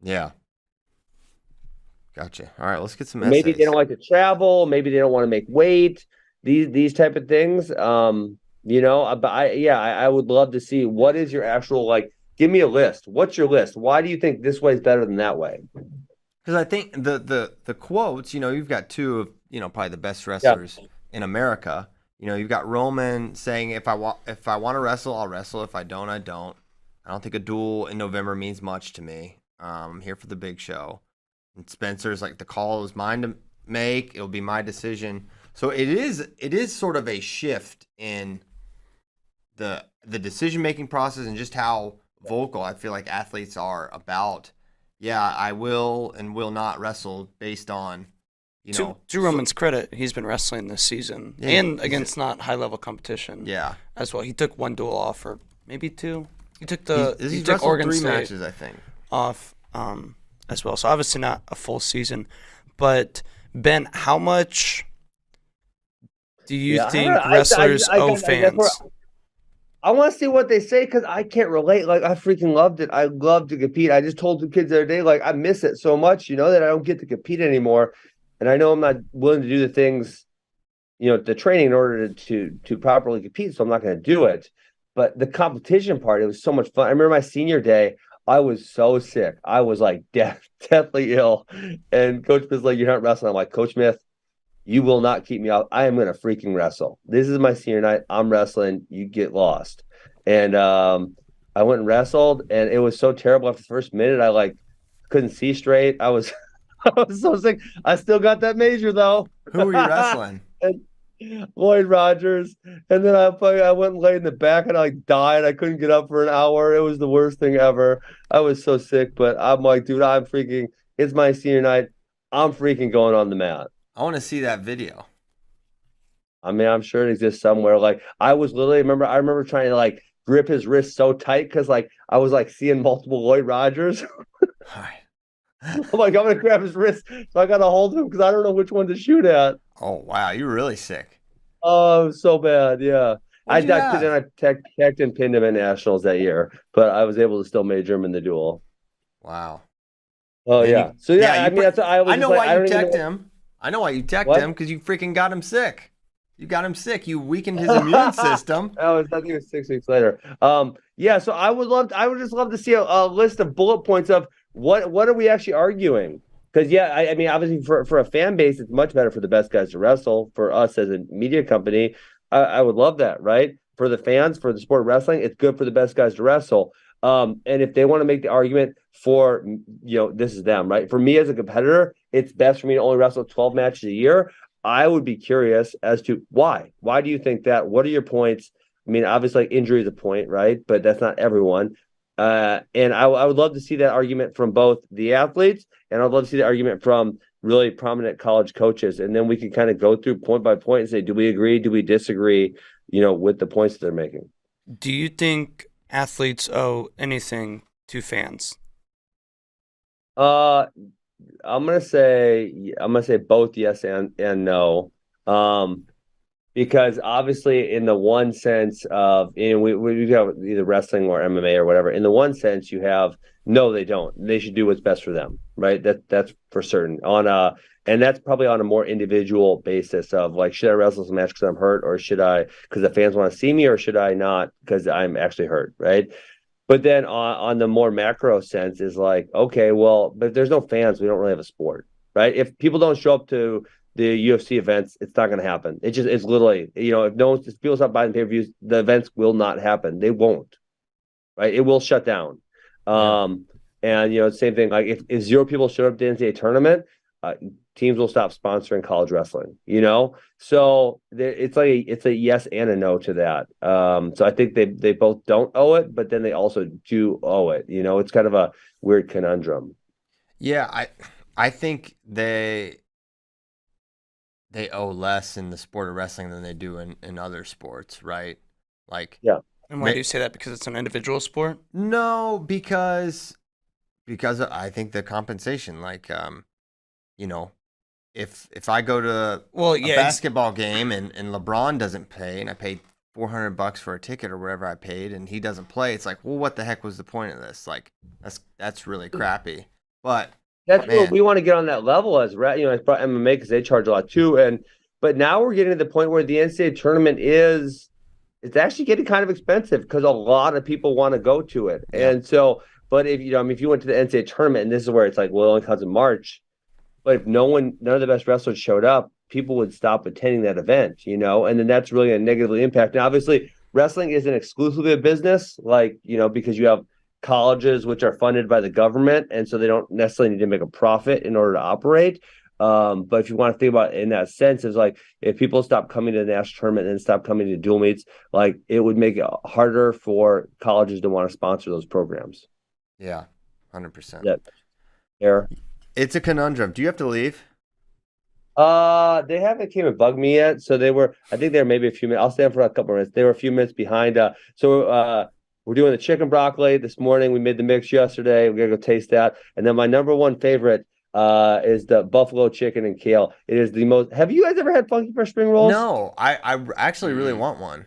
Speaker 1: Yeah. Gotcha. All right, let's get some
Speaker 2: maybe
Speaker 1: essays.
Speaker 2: They don't like to travel. Maybe they don't want to make weight. these type of things. But I would love to see what is your actual like. Give me a list. What's your list? Why do you think this way is better than that way?
Speaker 1: Because I think the quotes, you've got two of probably the best wrestlers in America. You've got Roman saying, if I want to wrestle, I'll wrestle. If I don't, I don't. I don't think a duel in November means much to me. I'm here for the big show. And Spencer's like, the call is mine to make. It'll be my decision. So it is sort of a shift in the decision making process and just how vocal I feel like athletes are about. Yeah, I will and will not wrestle based on.
Speaker 4: To Roman's credit, he's been wrestling this season and against not high-level competition.
Speaker 1: Yeah,
Speaker 4: as well. He took one duel off, or maybe two. He took
Speaker 1: he took Oregon State matches, I think,
Speaker 4: off as well. So obviously not a full season. But Ben, how much do you think wrestlers owe fans?
Speaker 2: I want to see what they say because I can't relate. Like, I freaking loved it. I love to compete. I just told the kids the other day, like, I miss it so much, that I don't get to compete anymore. And I know I'm not willing to do the things, the training in order to properly compete. So I'm not going to do it. But the competition part, it was so much fun. I remember my senior day, I was so sick. I was like deathly ill. And Coach was like, "You're not wrestling." I'm like, "Coach Smith, you will not keep me out. I am going to freaking wrestle. This is my senior night. I'm wrestling. You get lost." And I went and wrestled, and it was so terrible. After the first minute, I like couldn't see straight. I was so sick. I still got that major though.
Speaker 1: Who were you wrestling?
Speaker 2: Lloyd Rogers. And then I went and laid in the back and I died. I couldn't get up for an hour. It was the worst thing ever. I was so sick, but I'm like, dude, it's my senior night. I'm freaking going on the mat.
Speaker 1: I want to see that video.
Speaker 2: I mean, I'm sure it exists somewhere. Like, I was literally, I remember trying to like grip his wrist so tight because like I was like seeing multiple Lloyd Rogers. I'm like, I'm gonna grab his wrist, so I gotta hold him because I don't know which one to shoot at.
Speaker 1: Oh wow, you're really sick.
Speaker 2: Oh, so bad, yeah. I tagged and pinned him at nationals that year, but I was able to still major him in the duel.
Speaker 1: Wow.
Speaker 2: Oh yeah. So yeah, I mean, that's I
Speaker 1: know why you tagged him. I know why you tagged him because you freaking got him sick. You got him sick. You weakened his immune system.
Speaker 2: I think it was 6 weeks later. Yeah. So I would just love to see a list of bullet points of what are we actually arguing? Because I mean, obviously for a fan base, it's much better for the best guys to wrestle. For us as a media company, I would love that, right? For the fans, for the sport of wrestling, it's good for the best guys to wrestle. And if they want to make the argument for, this is them, right? For me as a competitor, it's best for me to only wrestle 12 matches a year. I would be curious as to why. Why do you think that? What are your points? I mean, obviously, like, injury is a point, right? But that's not everyone. And I would love to see that argument from both the athletes, and I'd love to see the argument from really prominent college coaches. And then we can kind of go through point by point and say, do we agree? Do we disagree? With the points that they're making.
Speaker 4: Do you think athletes owe anything to fans?
Speaker 2: I'm gonna say both yes and no. Because obviously, in the one sense of, we have either wrestling or MMA or whatever. In the one sense, you have no, they don't. They should do what's best for them, right? That's for certain. And that's probably on a more individual basis of like, should I wrestle some match because I'm hurt, or should I because the fans want to see me, or should I not because I'm actually hurt, right? But then on the more macro sense is like, okay, well, but if there's no fans, we don't really have a sport, right? If people don't show up to the UFC events, it's not going to happen. It's literally, if people stop buying pay-per-views, the events will not happen. They won't, right? It will shut down. And, same thing, like if 0 people showed up to the NCAA tournament, teams will stop sponsoring college wrestling, So it's a yes and a no to that. So I think they both don't owe it, but then they also do owe it. It's kind of a weird conundrum.
Speaker 1: Yeah, I think they owe less in the sport of wrestling than they do in other sports, right? Like,
Speaker 2: yeah.
Speaker 4: And why do you say that? Because it's an individual sport?
Speaker 1: No, because I think the compensation, like, if I go to a basketball game and LeBron doesn't pay, and I paid $400 for a ticket or whatever I paid, and he doesn't play, it's like, well, what the heck was the point of this? Like, that's really crappy. But
Speaker 2: that's what we want to get on that level as, as MMA, because they charge a lot too. And But now we're getting to the point where the NCAA tournament it's actually getting kind of expensive because a lot of people want to go to it.
Speaker 1: Yeah.
Speaker 2: And so, but if if you went to the NCAA tournament, and this is where it's like, well, it only comes in March, but if none of the best wrestlers showed up, people would stop attending that event, and then that's really going to negatively impact. Now, obviously, wrestling isn't exclusively a business, because you have colleges which are funded by the government, and so they don't necessarily need to make a profit in order to operate. But if you want to think about it in that sense, it's like if people stop coming to the national tournament and then stop coming to dual meets, like it would make it harder for colleges to want to sponsor those programs.
Speaker 1: Yeah, 100%.
Speaker 2: Yeah. Fair.
Speaker 1: It's a conundrum. Do you have to leave?
Speaker 2: They haven't came and bugged me yet. So I think they're maybe a few minutes. I'll stand for a couple minutes. They were a few minutes behind. We're doing the chicken broccoli this morning. We made the mix yesterday. We're going to go taste that. And then my number one favorite is the buffalo chicken and kale. It is the most. Have you guys ever had Funky Fresh spring rolls?
Speaker 1: No, I actually really want one.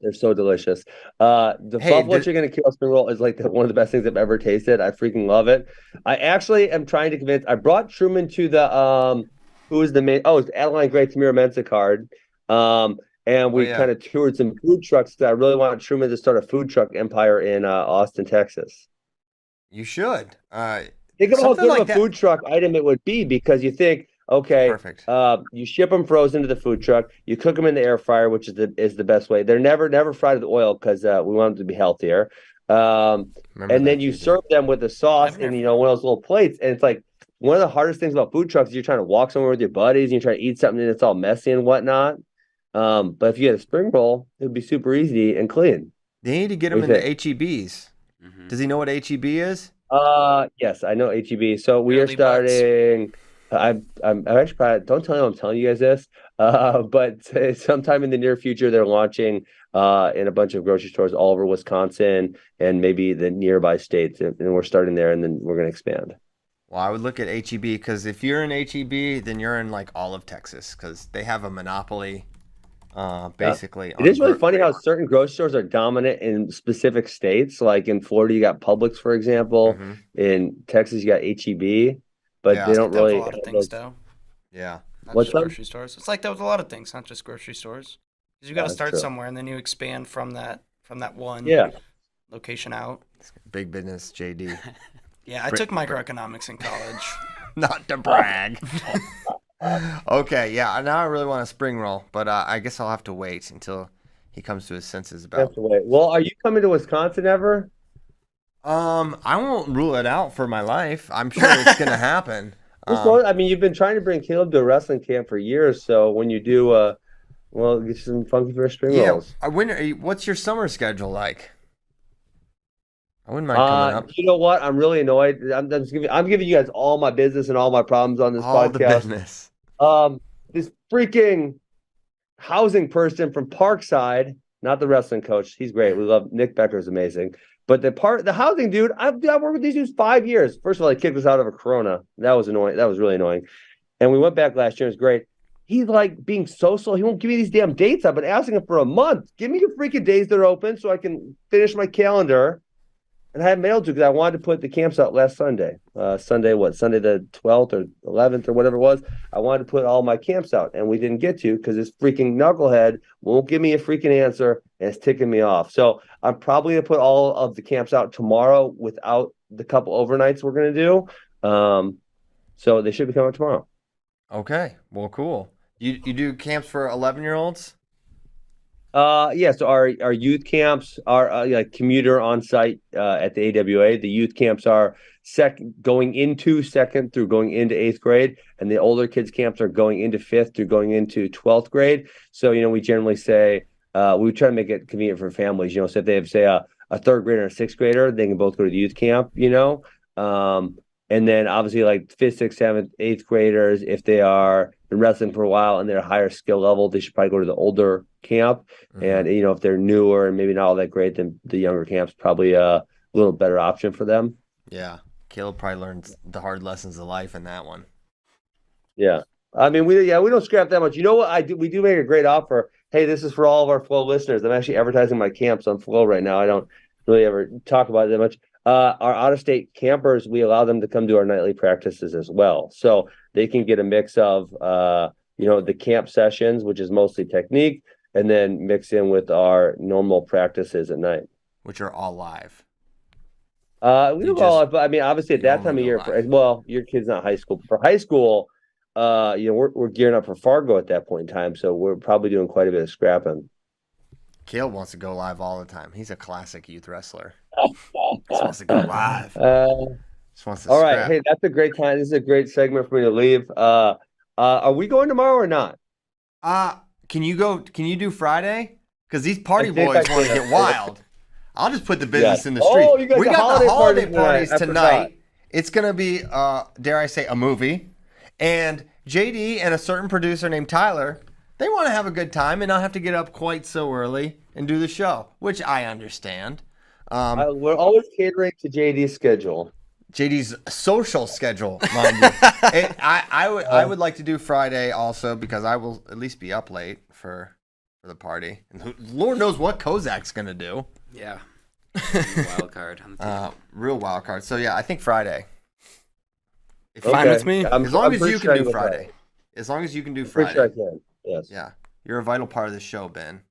Speaker 2: They're so delicious. The buffalo chicken and kale spring roll is like one of the best things I've ever tasted. I freaking love it. I actually am trying to convince. I brought Truman to the who is the main? Oh, it's Adeline Gray Tamira Mensah card. And we kind of toured some food trucks. I really want Truman to start a food truck empire in Austin, Texas.
Speaker 1: You should.
Speaker 2: Think of how good of a food truck item it would be, because you think, okay,
Speaker 1: perfect.
Speaker 2: You ship them frozen to the food truck, you cook them in the air fryer, which is the best way. They're never fried with oil because we want them to be healthier. And then you serve them with the sauce in one of those little plates, and it's like one of the hardest things about food trucks is you're trying to walk somewhere with your buddies and you're trying to eat something and it's all messy and whatnot. But if you had a spring roll, it would be super easy and clean.
Speaker 1: They need to get him into HEBs. Mm-hmm. Does he know what HEB is?
Speaker 2: Yes, I know HEB. So we are starting. I'm actually probably, don't tell them I'm telling you guys this. But sometime in the near future, they're launching in a bunch of grocery stores all over Wisconsin and maybe the nearby states. And we're starting there, and then we're going to expand.
Speaker 1: Well, I would look at HEB because if you're in HEB, then you're in like all of Texas because they have a monopoly. Basically,
Speaker 2: it is really funny how certain grocery stores are dominant in specific states. Like in Florida, you got Publix, for example. Mm-hmm. In Texas, you got HEB, but they don't really.
Speaker 4: A lot of things, though.
Speaker 1: Yeah,
Speaker 4: not just grocery stores. It's like that with a lot of things, not just grocery stores. Because you got to start somewhere, and then you expand from that one location out.
Speaker 1: Big business, JD.
Speaker 4: Yeah, I took microeconomics in college.
Speaker 1: Not to brag. Okay, yeah. Now I really want a spring roll, but I guess I'll have to wait until he comes to his senses about.
Speaker 2: Have to wait. Well, are you coming to Wisconsin ever?
Speaker 1: I won't rule it out for my life. I'm sure it's gonna happen.
Speaker 2: I mean, you've been trying to bring Caleb to a wrestling camp for years. So when you do, get you some Funky Fresh spring rolls.
Speaker 1: What's your summer schedule like? I wouldn't mind coming up.
Speaker 2: You know what? I'm really annoyed. I'm giving you guys all my business and all my problems on this podcast.
Speaker 1: All the business.
Speaker 2: This freaking housing person from Parkside, not the wrestling coach. He's great. We love Nick Becker's amazing. But the housing dude, I've worked with these dudes 5 years. First of all, he kicked us out of a Corona. That was annoying. That was really annoying. And we went back last year. It was great. He's like being so slow. He won't give me these damn dates. I've been asking him for a month. Give me the freaking days that are open so I can finish my calendar. And I had mailed to because I wanted to put the camps out last Sunday. Sunday the 12th or 11th or whatever it was. I wanted to put all my camps out, and we didn't get to because this freaking knucklehead won't give me a freaking answer, and it's ticking me off. So I'm probably going to put all of the camps out tomorrow without the couple overnights we're going to do. So they should be coming tomorrow.
Speaker 1: Okay. Well, cool. You do camps for 11-year-olds?
Speaker 2: Yeah, so our youth camps are like commuter on site at the AWA. The youth camps are going into 2nd through going into 8th grade, and the older kids camps are going into 5th through going into 12th grade. So, we generally say we try to make it convenient for families. So if they have, say, a 3rd grader and a 6th grader, they can both go to the youth camp, and then obviously like 5th, 6th, 7th, 8th graders, if they are been wrestling for a while and they're a higher skill level, they should probably go to the older camp. Mm-hmm. And, if they're newer and maybe not all that great, then the younger camp's probably a little better option for them.
Speaker 1: Yeah. Caleb probably learned the hard lessons of life in that one.
Speaker 2: Yeah. I mean, we don't scrap that much. You know what? We do make a great offer. Hey, this is for all of our Flow listeners. I'm actually advertising my camps on Flow right now. I don't really ever talk about it that much. Our out-of-state campers, we allow them to come to our nightly practices as well. So they can get a mix of the camp sessions, which is mostly technique, and then mix in with our normal practices at night.
Speaker 1: Which are all live.
Speaker 2: We do all, but I mean, obviously at that time of year, your kid's not high school. For high school, we're gearing up for Fargo at that point in time, so we're probably doing quite a bit of scrapping.
Speaker 1: Cael wants to go live all the time. He's a classic youth wrestler. He wants to go live.
Speaker 2: All right, hey, that's a great time. This is a great segment for me to leave. Are we going tomorrow or not?
Speaker 1: Can you do Friday? Because these party boys want to get wild. I'll just put the business in the street.
Speaker 2: Oh, you guys
Speaker 1: we got the holiday parties tonight. It's gonna be, dare I say, a movie. And JD and a certain producer named Tyler, they want to have a good time and not have to get up quite so early and do the show, which I understand.
Speaker 2: We're always catering to JD's schedule.
Speaker 1: JD's social schedule, mind you. I would like to do Friday also because I will at least be up late for the party. And Lord knows what Kozak's gonna do.
Speaker 3: Yeah. Wild card on the team.
Speaker 1: Real wild card. So yeah, I think Friday.
Speaker 4: Fine with me.
Speaker 1: As long as you can do Friday. As long as you can do Friday.
Speaker 2: Pretty sure I can. Yes.
Speaker 1: Yeah. You're a vital part of the show, Ben.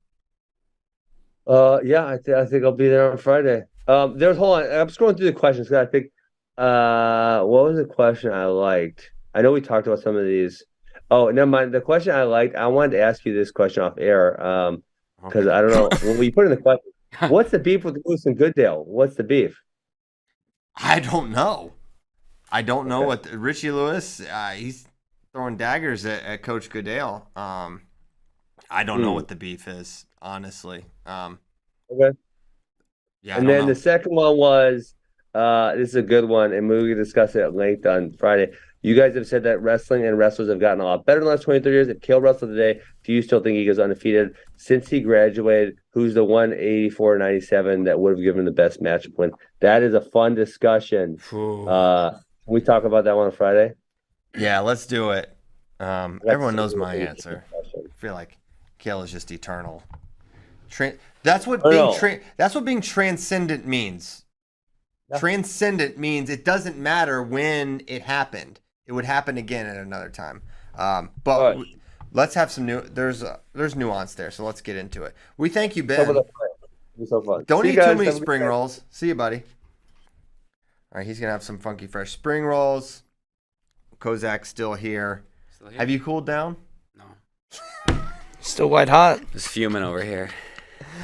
Speaker 2: Yeah, I think I'll be there on Friday. Hold on. I'm scrolling through the questions because I think what was the question I liked? I know we talked about some of these. Oh, never mind. The question I liked, I wanted to ask you this question off air. Because I don't know. When we put in the question, what's the beef with Lewis and Goodale? What's the beef?
Speaker 1: I don't know. I don't know what Richie Lewis. He's throwing daggers at Coach Goodale. I don't know what the beef is, honestly.
Speaker 2: Okay.
Speaker 1: Yeah.
Speaker 2: And then the second one was this is a good one, and we can discuss it at length on Friday. You guys have said that wrestling and wrestlers have gotten a lot better in the last 23 years. If Cael wrestled today, do you still think he goes undefeated? Since he graduated, who's the 184-97 that would have given the best match win? That is a fun discussion. Can we talk about that one on Friday?
Speaker 1: Yeah, let's do it. Everyone knows my answer. I feel like Cael is just eternal. That's what being transcendent means. Yeah. Transcendent means it doesn't matter when it happened. It would happen again at another time. But let's have some there's nuance there, so let's get into it. We thank you, Ben.
Speaker 2: So fun.
Speaker 1: Don't eat too many spring rolls. See you, buddy. All right, he's going to have some funky fresh spring rolls. Kozak's still here. Have you cooled down?
Speaker 3: No.
Speaker 4: Still white hot.
Speaker 3: Just fuming over here.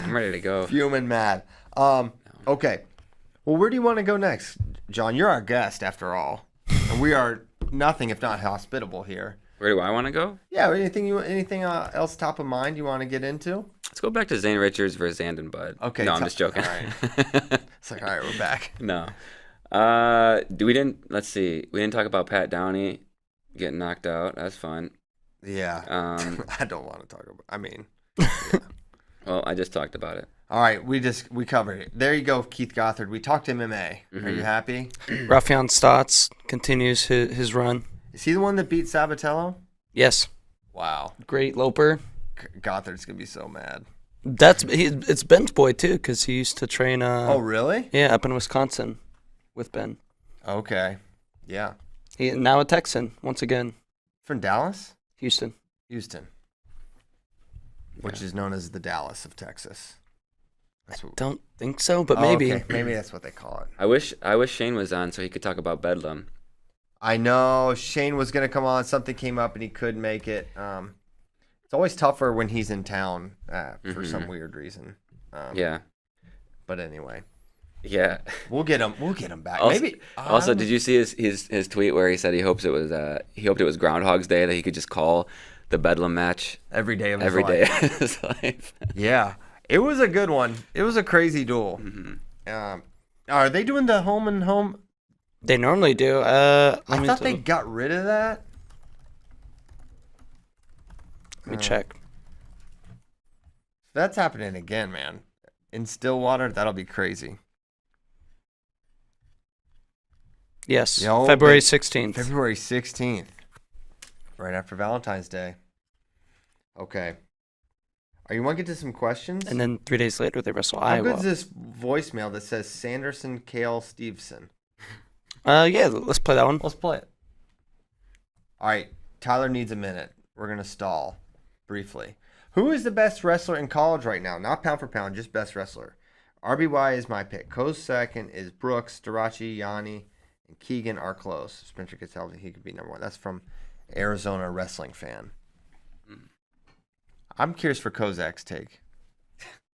Speaker 3: I'm ready to go.
Speaker 1: Fuming mad. Okay. Well, where do you want to go next? Jon, you're our guest after all. And we are nothing if not hospitable here.
Speaker 3: Where do I want to go?
Speaker 1: Yeah, anything else top of mind you want to get into?
Speaker 3: Let's go back to Zane Richards versus Zandon Bud.
Speaker 1: Okay.
Speaker 3: No, I'm just joking.
Speaker 1: All right. It's like, all right, we're back.
Speaker 3: No. Let's see. We didn't talk about Pat Downey getting knocked out. That's fun.
Speaker 1: Yeah. I don't want to talk about
Speaker 3: yeah. Well, I just talked about it.
Speaker 1: All right, we covered it. There you go, Keith Gothard. We talked MMA. Mm-hmm. Are you happy?
Speaker 4: Rafion Stotts continues his run.
Speaker 1: Is he the one that beat Sabatello?
Speaker 4: Yes.
Speaker 1: Wow.
Speaker 4: Great loper.
Speaker 1: Gothard's gonna be so mad.
Speaker 4: It's Ben's boy too, because he used to train.
Speaker 1: Oh, really?
Speaker 4: Yeah, up in Wisconsin with Ben.
Speaker 1: Okay. Yeah.
Speaker 4: He now a Texan once again.
Speaker 1: From Dallas?
Speaker 4: Houston.
Speaker 1: Which is known as the Dallas of Texas.
Speaker 4: Don't think so, but maybe.
Speaker 1: Okay. Maybe that's what they call it.
Speaker 3: I wish Shane was on so he could talk about Bedlam.
Speaker 1: I know Shane was gonna come on. Something came up and he couldn't make it. It's always tougher when he's in town for some weird reason.
Speaker 3: Yeah.
Speaker 1: But anyway.
Speaker 3: Yeah.
Speaker 1: We'll get him back.
Speaker 3: Also,
Speaker 1: maybe.
Speaker 3: Also, did you see his tweet where he said he hoped it was Groundhog's Day, that he could just call the Bedlam match
Speaker 1: every day of his
Speaker 3: life?
Speaker 1: Yeah. It was a good one. It was a crazy duel.
Speaker 3: Mm-hmm.
Speaker 1: Are they doing the home and home?
Speaker 4: They normally do.
Speaker 1: I thought they got rid of that.
Speaker 4: Let me check.
Speaker 1: That's happening again, man. In Stillwater, that'll be crazy.
Speaker 4: Yes, February 16th.
Speaker 1: February 16th. Right after Valentine's Day. Okay. Are you want to get to some questions?
Speaker 4: And then 3 days later, they wrestle
Speaker 1: How
Speaker 4: Iowa.
Speaker 1: good is this voicemail that says Sanderson, Cael, Stevenson?
Speaker 4: Yeah, let's play that one.
Speaker 1: Let's play it. All right. Tyler needs a minute. we're gonna stall briefly. Who is the best wrestler in college right now? Not pound for pound, just best wrestler. RBY is my pick. Kozak is Brooks, Starachi, Yanni, and Keegan are close. Spencer gets healthy, he could be number one. That's from Arizona Wrestling Fan. I'm curious for Kozak's take.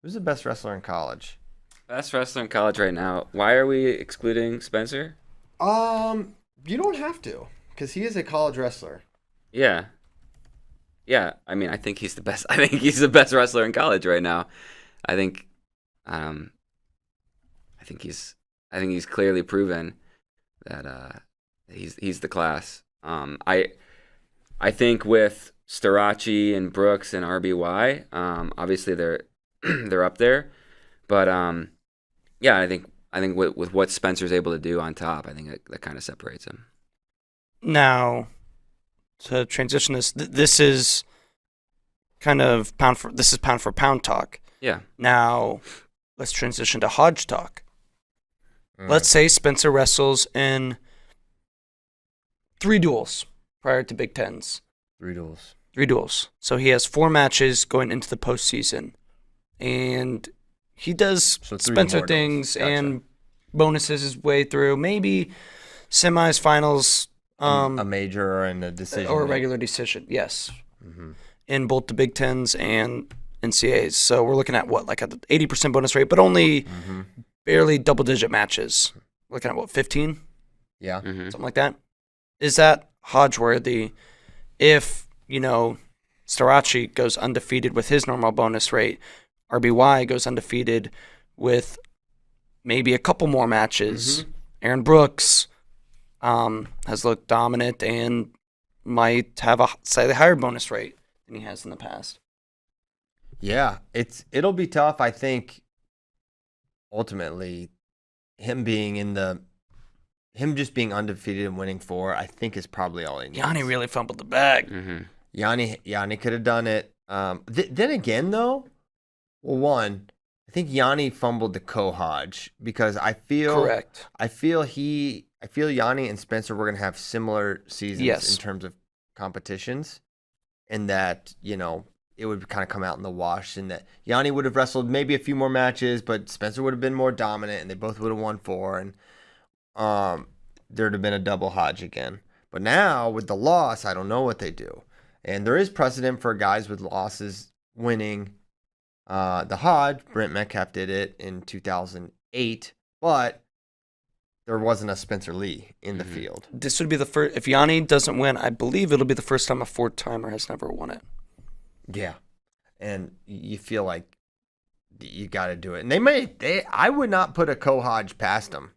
Speaker 1: Who's the best wrestler in college?
Speaker 3: Best wrestler in college right now. Why are we excluding Spencer?
Speaker 1: You don't have to, because he is a college wrestler.
Speaker 3: Yeah. Yeah, I mean, I think he's the best. I think he's the best wrestler in college right now. I think he's clearly proven that he's the class. I think with Starachi and Brooks and RBY, obviously they're up there, but yeah, I think with what Spencer's able to do on top, I think that kind of separates him.
Speaker 4: Now, to transition this is kind of pound for pound talk.
Speaker 3: Yeah.
Speaker 4: Now, let's transition to Hodge talk. Let's say Spencer wrestles in 3 duels prior to Big Tens.
Speaker 1: 3 duels.
Speaker 4: 3 duels. So he has 4 matches going into the postseason. And he does Spencer things and bonuses his way through. Maybe semis, finals.
Speaker 1: A major and a decision.
Speaker 4: Or a regular decision, yes. Mm-hmm. In both the Big Tens and NCAAs. So we're looking at what, like an 80% bonus rate, but only barely double-digit matches. Looking at what, 15?
Speaker 1: Yeah.
Speaker 3: Mm-hmm.
Speaker 4: Something like that. Is that Hodge-worthy if, Starachi goes undefeated with his normal bonus rate, RBY goes undefeated with maybe a couple more matches, Aaron Brooks has looked dominant and might have a slightly higher bonus rate than he has in the past.
Speaker 1: Yeah, it'll be tough. I think ultimately him just being undefeated and winning 4, I think is probably all he needs.
Speaker 4: Yanni really fumbled the bag.
Speaker 3: Mm-hmm.
Speaker 1: Yanni could have done it. Then again, though, well, one, I think Yanni fumbled the Hodge because I feel
Speaker 4: correct.
Speaker 1: I feel Yanni and Spencer were gonna have similar seasons in terms of competitions, and that it would kind of come out in the wash, and that Yanni would have wrestled maybe a few more matches, but Spencer would have been more dominant, and they both would have won 4, and there'd have been a double Hodge again. But now with the loss, I don't know what they do, and there is precedent for guys with losses winning. The Hodge, Brent Metcalf did it in 2008, but there wasn't a Spencer Lee in the field.
Speaker 4: This would be the first. If Yanni doesn't win, I believe it'll be the first time a 4-timer has never won it.
Speaker 1: Yeah, and you feel like you got to do it. And I would not put a Hodge past them.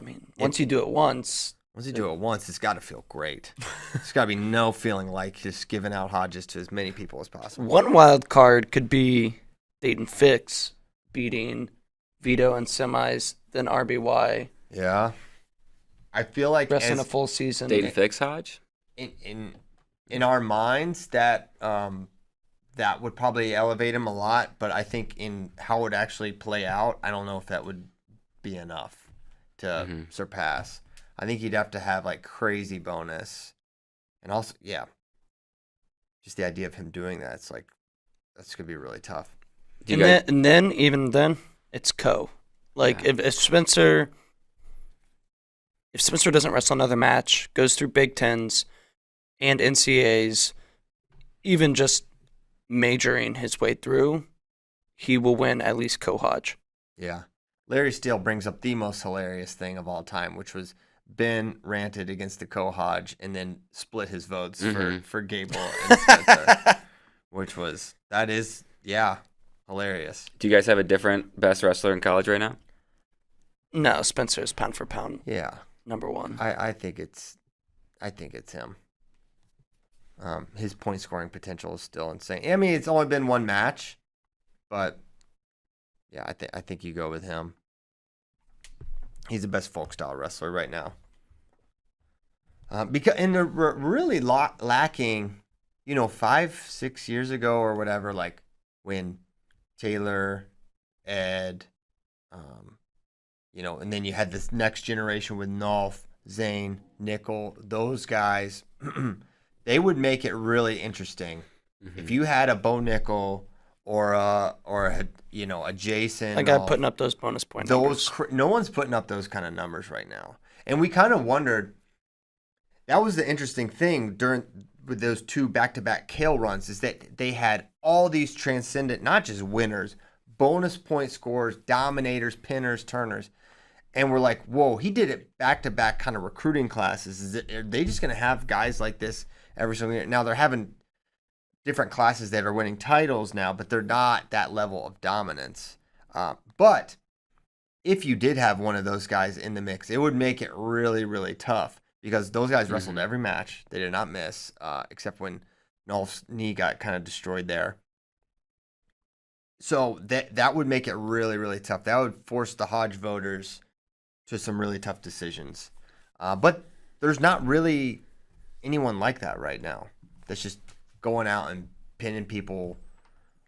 Speaker 4: I mean, once you do it once,
Speaker 1: it's got to feel great. It's got to be no feeling like just giving out Hodges to as many people as possible.
Speaker 4: One wild card could be Dayton Fix beating Vito in semis, then RBY.
Speaker 1: Yeah, I feel like
Speaker 4: wrestling a full season.
Speaker 3: Dayton Fix Hodge?
Speaker 1: In our minds, that would probably elevate him a lot, but I think in how it would actually play out, I don't know if that would be enough to surpass. I think you'd have to have like crazy bonus, and also just the idea of him doing that. It's like that's gonna be really tough.
Speaker 4: And then even then, it's Like if Spencer doesn't wrestle another match, goes through Big Tens and NCAAs, even just majoring his way through, he will win at least Hodge.
Speaker 1: Yeah. Larry Steele brings up the most hilarious thing of all time, which was Ben ranted against the Hodge and then split his votes for Gable and Spencer, that is hilarious.
Speaker 3: Do you guys have a different best wrestler in college right now?
Speaker 4: No, Spencer is pound for pound.
Speaker 1: Yeah,
Speaker 4: number 1.
Speaker 1: I think it's him. His point scoring potential is still insane. I mean, it's only been 1 match, but yeah, I think you go with him. He's the best folk style wrestler right now. Because they're really lacking, 5-6 years ago or whatever, like when Taylor, Ed, and then you had this next generation with Nolf, Zane, Nickel, those guys. they would make it really interesting if you had a Bo Nickel or a Jason.
Speaker 4: I got putting up those bonus point numbers.
Speaker 1: No one's putting up those kind of numbers right now, and we kind of wondered. That was the interesting thing with those two back-to-back Cael runs, is that they had all these transcendent, not just winners, bonus point scorers, dominators, pinners, turners. And we're like, whoa, he did it back-to-back kind of recruiting classes. Are they just going to have guys like this every single year? Now, they're having different classes that are winning titles now, but they're not that level of dominance. But if you did have one of those guys in the mix, it would make it really, really tough. Because those guys wrestled every match. They did not miss, except when Nolf's knee got kind of destroyed there. So that would make it really, really tough. That would force the Hodge voters to some really tough decisions. But there's not really anyone like that right now that's just going out and pinning people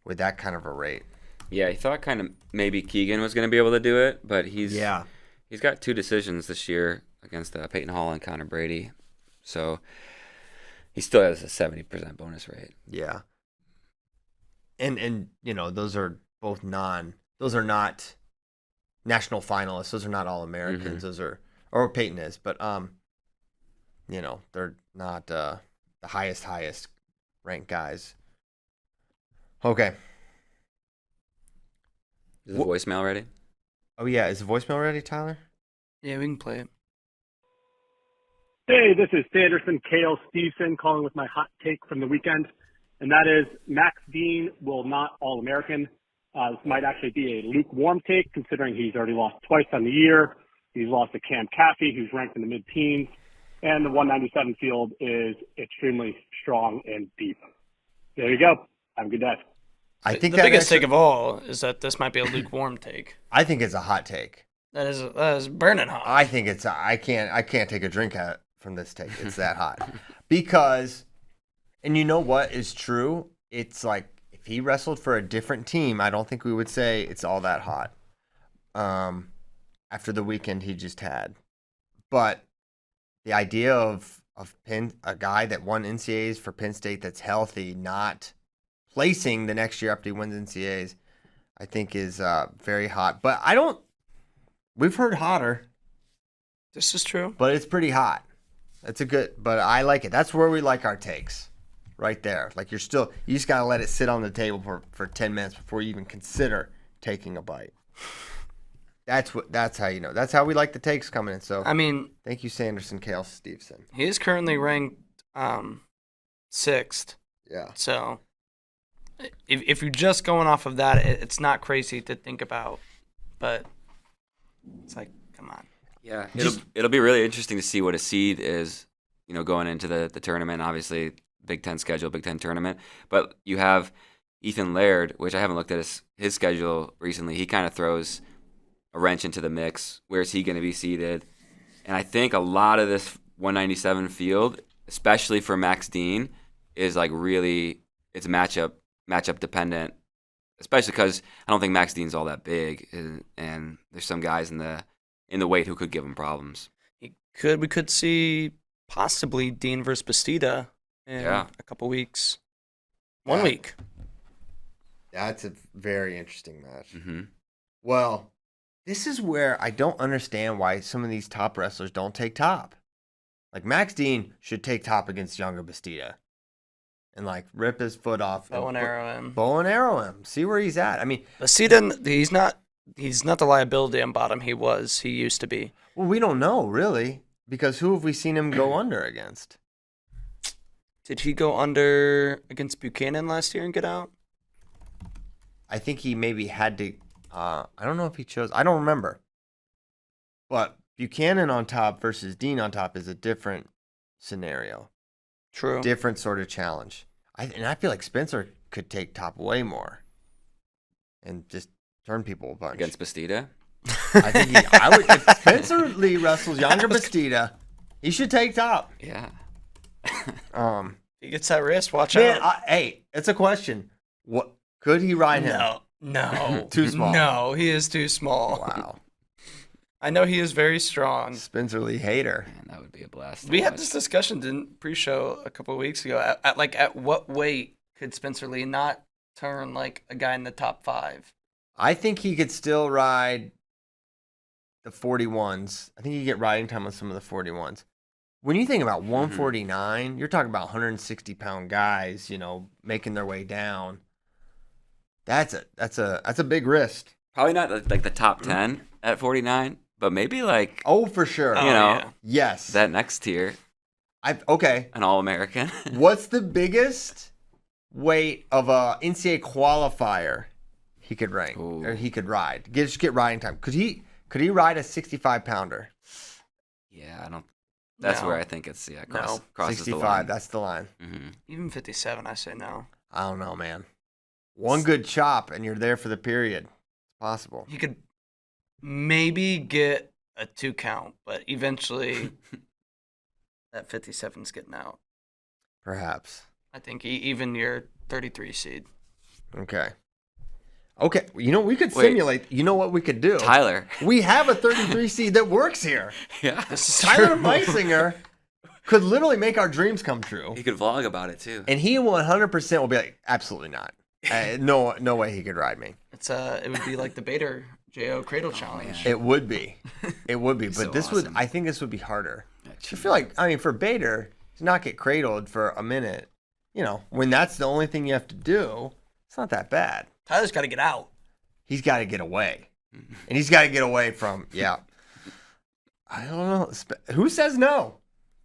Speaker 1: with that kind of a rate.
Speaker 3: Yeah, I thought kind of maybe Keegan was going to be able to do it, but he's got 2 decisions this year against Peyton Hall and Connor Brady. So he still has a 70% bonus rate.
Speaker 1: Yeah. And those are both those are not national finalists. Those are not All-Americans. Those are, or Peyton is, but they're not the highest ranked guys. Okay.
Speaker 3: Is the voicemail ready?
Speaker 1: Oh yeah, is the voicemail ready, Tyler?
Speaker 4: Yeah, we can play it.
Speaker 5: Hey, this is Sanderson, Cael Stevenson, calling with my hot take from the weekend, and that is Max Dean will not All-American. This might actually be a lukewarm take, considering he's already lost twice on the year. He's lost to Cam Caffey, who's ranked in the mid-teens, and the 197 field is extremely strong and deep. There you go. Have a good day.
Speaker 1: I think
Speaker 4: the biggest take of all is that this might be a lukewarm take.
Speaker 1: I think it's a hot take.
Speaker 4: That is burning hot.
Speaker 1: I think it's I can't take a drink from this take. It's that hot. Because, and you know what is true? It's like if he wrestled for a different team, I don't think we would say it's all that hot. After the weekend he just had. But the idea of a guy that won NCAAs for Penn State that's healthy, not placing the next year after he wins NCAAs, I think is very hot. But we've heard hotter.
Speaker 4: This is true.
Speaker 1: But it's pretty hot. But I like it. That's where we like our takes. Right there. Like you just got to let it sit on the table for 10 minutes before you even consider taking a bite. That's how you know. That's how we like the takes coming in. So, thank you, Sanderson, Cael Stevenson.
Speaker 4: He is currently ranked 6th.
Speaker 1: Yeah.
Speaker 4: So, if you're just going off of that, it's not crazy to think about. But it's like, come on.
Speaker 3: Yeah, it'll be really interesting to see what a seed is, going into the tournament. Obviously, Big Ten schedule, Big Ten tournament. But you have Ethan Laird, which I haven't looked at his schedule recently. He kind of throws a wrench into the mix. Where's he going to be seeded? And I think a lot of this 197 field, especially for Max Dean, is like really it's matchup dependent. Especially because I don't think Max Dean's all that big, and there's some guys in the weight who could give him problems.
Speaker 4: We could see possibly Dean versus Bastida in a couple weeks. 1 week.
Speaker 1: That's a very interesting match.
Speaker 3: Mm-hmm.
Speaker 1: Well, this is where I don't understand why some of these top wrestlers don't take top. Like Max Dean should take top against Younger Bastida. And like rip his foot off.
Speaker 4: Bow and arrow him.
Speaker 1: Bow and arrow him. See where he's at.
Speaker 4: Bastida, he's not the liability on bottom he used to be.
Speaker 1: Well, we don't know, really. Because who have we seen him go under against?
Speaker 4: Did he go under against Buchanan last year and get out?
Speaker 1: I think he maybe had to. I don't know if he chose. I don't remember. But Buchanan on top versus Dean on top is a different scenario.
Speaker 4: True.
Speaker 1: Different sort of challenge. I feel like Spencer could take top way more. And just turn people a bunch.
Speaker 3: Against Bastida?
Speaker 1: I think if Spencer Lee wrestles Younger Bastida, he should take top.
Speaker 3: Yeah.
Speaker 4: He gets that wrist, watch out.
Speaker 1: Hey, it's a question. What could he ride him?
Speaker 4: No.
Speaker 1: Too small.
Speaker 4: No, he is too small.
Speaker 1: Wow.
Speaker 4: I know he is very strong.
Speaker 1: Spencer Lee hater.
Speaker 3: Man, that would be a blast. to
Speaker 4: We had
Speaker 3: watch.
Speaker 4: this discussion in pre-show a couple of weeks ago. At what weight could Spencer Lee not turn like a guy in the top 5?
Speaker 1: I think he could still ride the 41s. I think he could get riding time on some of the 41s. When you think about 149, you're talking about 160-pound guys, making their way down. That's a big risk.
Speaker 3: Probably not like the top 10 at 49, but maybe like
Speaker 1: Oh, for sure.
Speaker 3: you know
Speaker 4: yeah.
Speaker 1: Yes.
Speaker 3: that next tier,
Speaker 1: Okay.
Speaker 3: an All-American.
Speaker 1: What's the biggest weight of a NCAA qualifier he could rank
Speaker 3: Ooh.
Speaker 1: or he could ride? Just get riding time. Could he ride a 65-pounder?
Speaker 3: Yeah, I don't. That's
Speaker 4: No.
Speaker 3: where I think it's crosses
Speaker 1: 65.
Speaker 3: the line.
Speaker 1: That's the line.
Speaker 3: Mhm.
Speaker 4: Even 57, I say no.
Speaker 1: I don't know, man. One good chop and you're there for the period. It's possible.
Speaker 4: He could maybe get a 2 count, but eventually that 57's getting out.
Speaker 1: Perhaps.
Speaker 4: I think even your 33 seed.
Speaker 1: Okay. Okay. We could
Speaker 3: Wait.
Speaker 1: simulate. You know what we could do?
Speaker 3: Tyler.
Speaker 1: We have a 33 seed that works here.
Speaker 3: Yeah.
Speaker 4: This is
Speaker 1: Tyler
Speaker 4: true.
Speaker 1: Meisinger could literally make our dreams come true.
Speaker 3: He could vlog about it too.
Speaker 1: And he 100% will be like, absolutely not. No way he could ride me.
Speaker 4: It would be like the Bader JO Cradle Challenge.
Speaker 1: It would be. It would be. But
Speaker 3: So
Speaker 1: this
Speaker 3: awesome.
Speaker 1: I think this would be harder.
Speaker 3: Yeah,
Speaker 1: I feel like, for Bader to not get cradled for a minute, when that's the only thing you have to do, it's not that bad.
Speaker 4: Tyler's got to get out.
Speaker 1: He's got to get away. And he's got to get away from, I don't know. Who says no?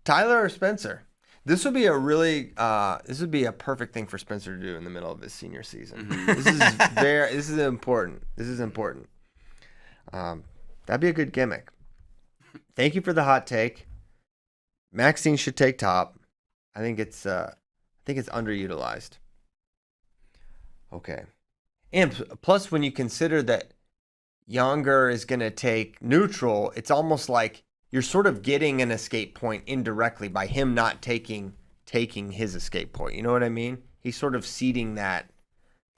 Speaker 1: Tyler or Spencer? This would be a perfect thing for Spencer to do in the middle of his senior season. This is important. This is important. That'd be a good gimmick. Thank you for the hot take. Maxine should take top. I think it's underutilized. Okay. And plus, when you consider that Younger is going to take neutral, it's almost like you're sort of getting an escape point indirectly by him not taking his escape point. You know what I mean? He's sort of ceding that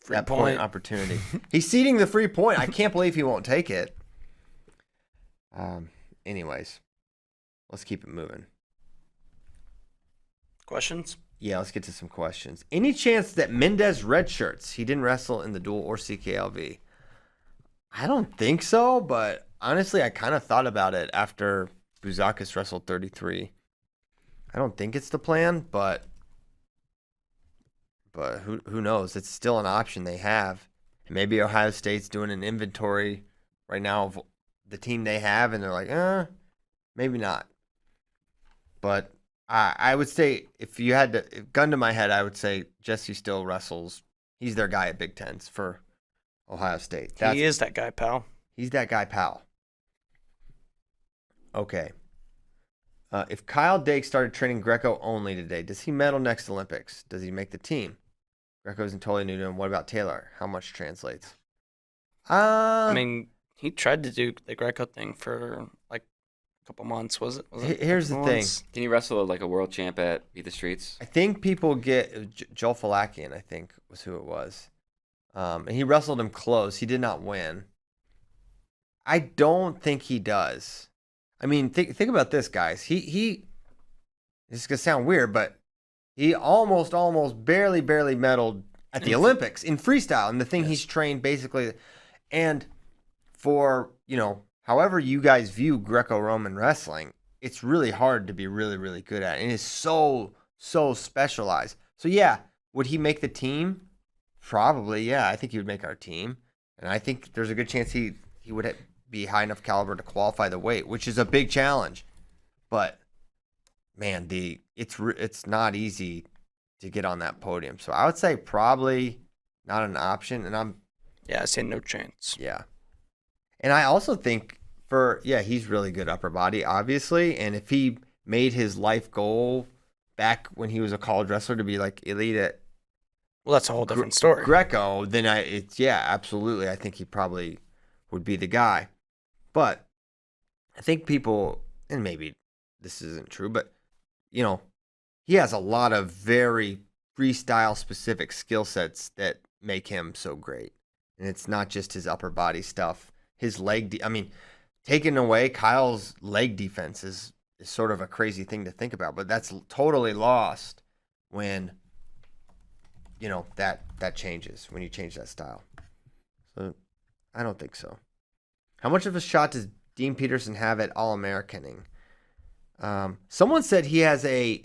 Speaker 1: point
Speaker 4: point.
Speaker 1: opportunity. He's ceding the free point. I can't believe he won't take it. Anyways, let's keep it moving.
Speaker 4: Questions?
Speaker 1: Yeah, let's get to some questions. Any chance that Mendez redshirts? He didn't wrestle in the duel or CKLV. I don't think so, but honestly, I kind of thought about it after Buzakis wrestled 33. I don't think it's the plan, but who knows? It's still an option they have. And maybe Ohio State's doing an inventory right now of the team they have, and they're like, maybe not. But I would say, if you had to, gun to my head, I would say Jesse still wrestles. He's their guy at Big Tens for Ohio State.
Speaker 4: He is that guy, pal.
Speaker 1: He's that guy, pal. Okay. If Kyle Dake started training Greco only today, does he medal next Olympics? Does he make the team? Greco isn't totally new to him. What about Taylor? How much translates?
Speaker 4: I mean, he tried to do the Greco thing for like a couple months. Was it?
Speaker 1: Here's the thing.
Speaker 3: Can you wrestle like a world champ at Beat the Streets?
Speaker 1: I think people get Joel Falakian, I think, was who it was. And he wrestled him close. He did not win. I don't think he does. I mean, think about this, guys. He this is gonna sound weird, but he almost barely medaled at the Olympics in freestyle, and the thing he's trained basically. And for, however you guys view Greco-Roman wrestling, it's really hard to be really, really good at it. And it's so specialized. So yeah, would he make the team? Probably, yeah. I think he would make our team. And I think there's a good chance he would be high enough caliber to qualify the weight, which is a big challenge. But man, it's not easy to get on that podium. So I would say probably not an option. And
Speaker 4: I say no chance.
Speaker 1: yeah. And I also think he's really good upper body, obviously. And if he made his life goal back when he was a college wrestler to be like elite at
Speaker 4: Well, that's a whole different story.
Speaker 1: Greco, then absolutely. I think he probably would be the guy. But I think people, and maybe this isn't true, but he has a lot of very freestyle specific skill sets that make him so great. And it's not just his upper body stuff. His leg, taking away Kyle's leg defense is sort of a crazy thing to think about, but that's totally lost when, that changes, when you change that style. So I don't think so. How much of a shot does Dean Peterson have at All-Americaning? Someone said he has a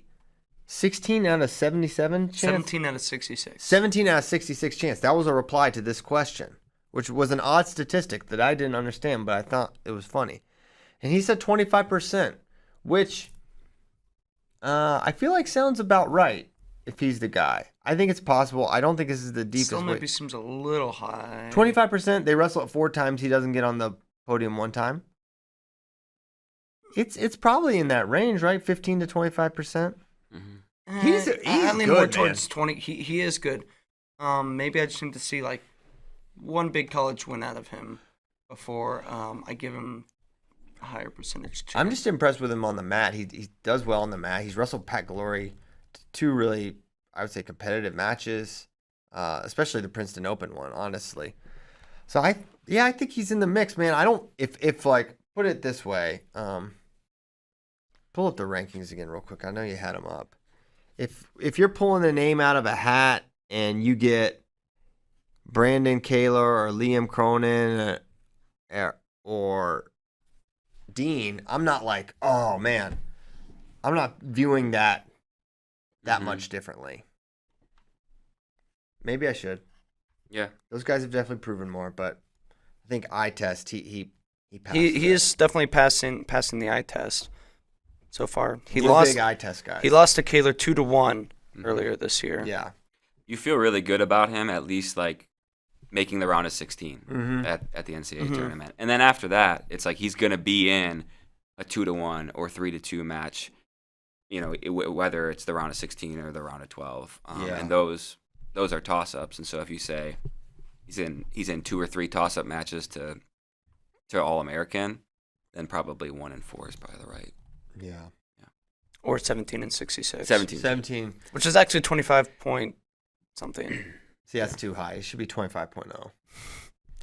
Speaker 1: 16 out of 77 chance?
Speaker 4: 17 out of 66.
Speaker 1: 17 out of 66 chance. That was a reply to this question, which was an odd statistic that I didn't understand, but I thought it was funny. And he said 25%, which I feel like sounds about right if he's the guy. I think it's possible. I don't think this is the deepest
Speaker 4: Still maybe
Speaker 1: way.
Speaker 4: seems a little high.
Speaker 1: 25%, they wrestle it 4 times. He doesn't get on the podium 1 time. It's probably in that range, right? 15 to 25%. He's
Speaker 4: I lean
Speaker 1: good,
Speaker 4: more
Speaker 1: man.
Speaker 4: towards 20. He is good. Maybe I just need to see like one big college win out of him before I give him a higher percentage chance.
Speaker 1: I'm just impressed with him on the mat. He does well on the mat. He's wrestled Pat Glory 2 really, I would say, competitive matches, especially the Princeton Open one, honestly. So I think he's in the mix, man. I don't if like put it this way, pull up the rankings again real quick. I know you had them up. If you're pulling a name out of a hat and you get Brandon Kaler or Liam Cronin or Dean, I'm not like, oh man, I'm not viewing that much differently. Maybe I should.
Speaker 3: Yeah.
Speaker 1: Those guys have definitely proven more, but I think eye test he passed.
Speaker 4: He is definitely passing the eye test so far.
Speaker 1: He's a big eye test guy.
Speaker 4: He lost to Kaler 2-1 earlier this year.
Speaker 1: Yeah.
Speaker 3: You feel really good about him at least like making the round of 16 at the NCAA tournament. And then after that, it's like he's going to be in a 2-1 or 3-2 match, whether it's the round of 16 or the round of 12. And those are toss-ups. And so if you say he's in 2 or 3 toss-up matches to All-American, then probably 1 and 4 is probably the right.
Speaker 1: Yeah.
Speaker 4: Or 17 and 66.
Speaker 1: 17.
Speaker 4: Which is actually 25 point something.
Speaker 1: See, that's too high. It should be 25.0.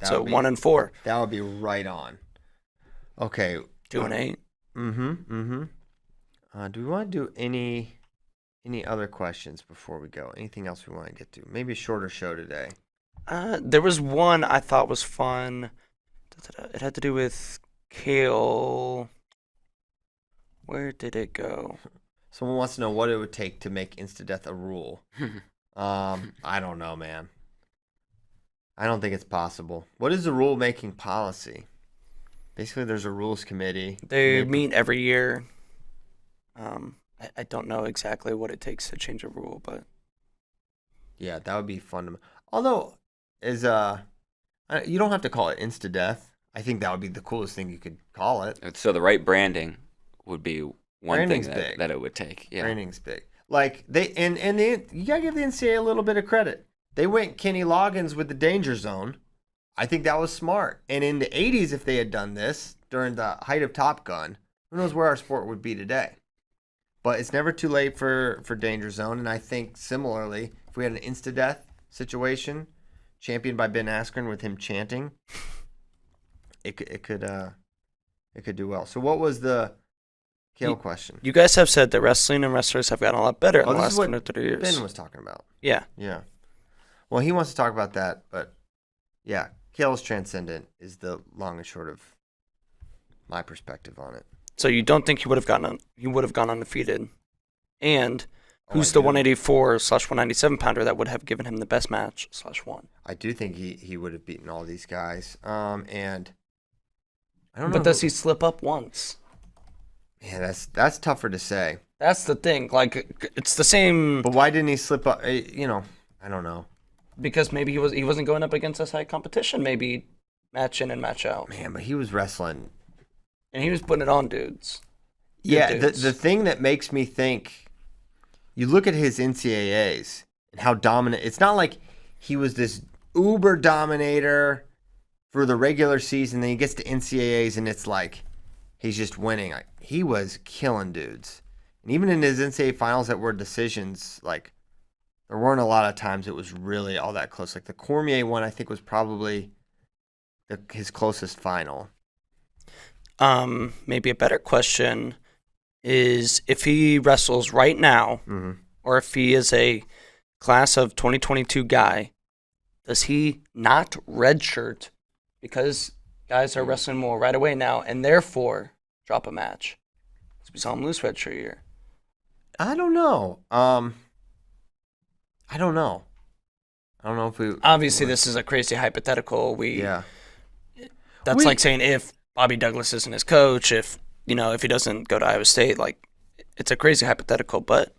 Speaker 4: So 1 and 4.
Speaker 1: That would be right on. Okay.
Speaker 4: 2 and 8.
Speaker 1: Do we want to do any other questions before we go? Anything else we want to get to? Maybe a shorter show today.
Speaker 4: There was one I thought was fun. It had to do with Cael. Where did it go?
Speaker 1: Someone wants to know what it would take to make insta-death a rule. I don't know, man. I don't think it's possible. What is the rule-making policy? Basically, there's a rules committee.
Speaker 4: They meet every year. I don't know exactly what it takes to change a rule, but
Speaker 1: yeah, that would be fun. Although, you don't have to call it insta-death. I think that would be the coolest thing you could call it.
Speaker 3: So the right branding would be one
Speaker 1: Branding's
Speaker 3: thing
Speaker 1: big.
Speaker 3: that it would take. Yeah.
Speaker 1: Branding's big. Like you gotta give the NCAA a little bit of credit. They went Kenny Loggins with the danger zone. I think that was smart. And in the 80s, if they had done this during the height of Top Gun, who knows where our sport would be today. But it's never too late for danger zone. And I think similarly, if we had an insta-death situation championed by Ben Askren with him chanting, it could do well. So what was the Cael question?
Speaker 4: you guys have said that wrestling and wrestlers have gotten a lot better in the
Speaker 1: this
Speaker 4: last
Speaker 1: is what
Speaker 4: 20 to 30 years.
Speaker 1: Ben was talking about.
Speaker 4: Yeah.
Speaker 1: Yeah. Well, he wants to talk about that, but yeah, Cael's transcendent is the long and short of my perspective on it.
Speaker 4: So you don't think he would have gone undefeated? And who's
Speaker 1: I
Speaker 4: the
Speaker 1: do.
Speaker 4: 184/197 pounder that would have given him the best match /1?
Speaker 1: I do think he would have beaten all these guys. And I don't know.
Speaker 4: But does he slip up once?
Speaker 1: Yeah, that's tougher to say.
Speaker 4: That's the thing. Like, it's the same.
Speaker 1: But why didn't he slip up? I don't know.
Speaker 4: Because maybe he wasn't going up against this high competition. Maybe match in and match out.
Speaker 1: Man, but he was wrestling.
Speaker 4: And he was putting it on dudes.
Speaker 1: Yeah,
Speaker 4: dudes.
Speaker 1: the thing that makes me think, you look at his NCAAs and how dominant. It's not like he was this uber dominator for the regular season. Then he gets to NCAAs and it's like he's just winning. He was killing dudes. And even in his NCAA finals that were decisions, like there weren't a lot of times it was really all that close. Like the Cormier one, I think was probably his closest final.
Speaker 4: maybe a better question is if he wrestles right now, or if he is a class of 2022 guy, does he not redshirt because guys are wrestling more right away now and therefore drop a match? So we saw him lose redshirt year.
Speaker 1: I don't know. I don't know. I don't know if we...
Speaker 4: Obviously, this is a crazy hypothetical. That's like saying if Bobby Douglas isn't his coach, if he doesn't go to Iowa State, like, it's a crazy hypothetical, but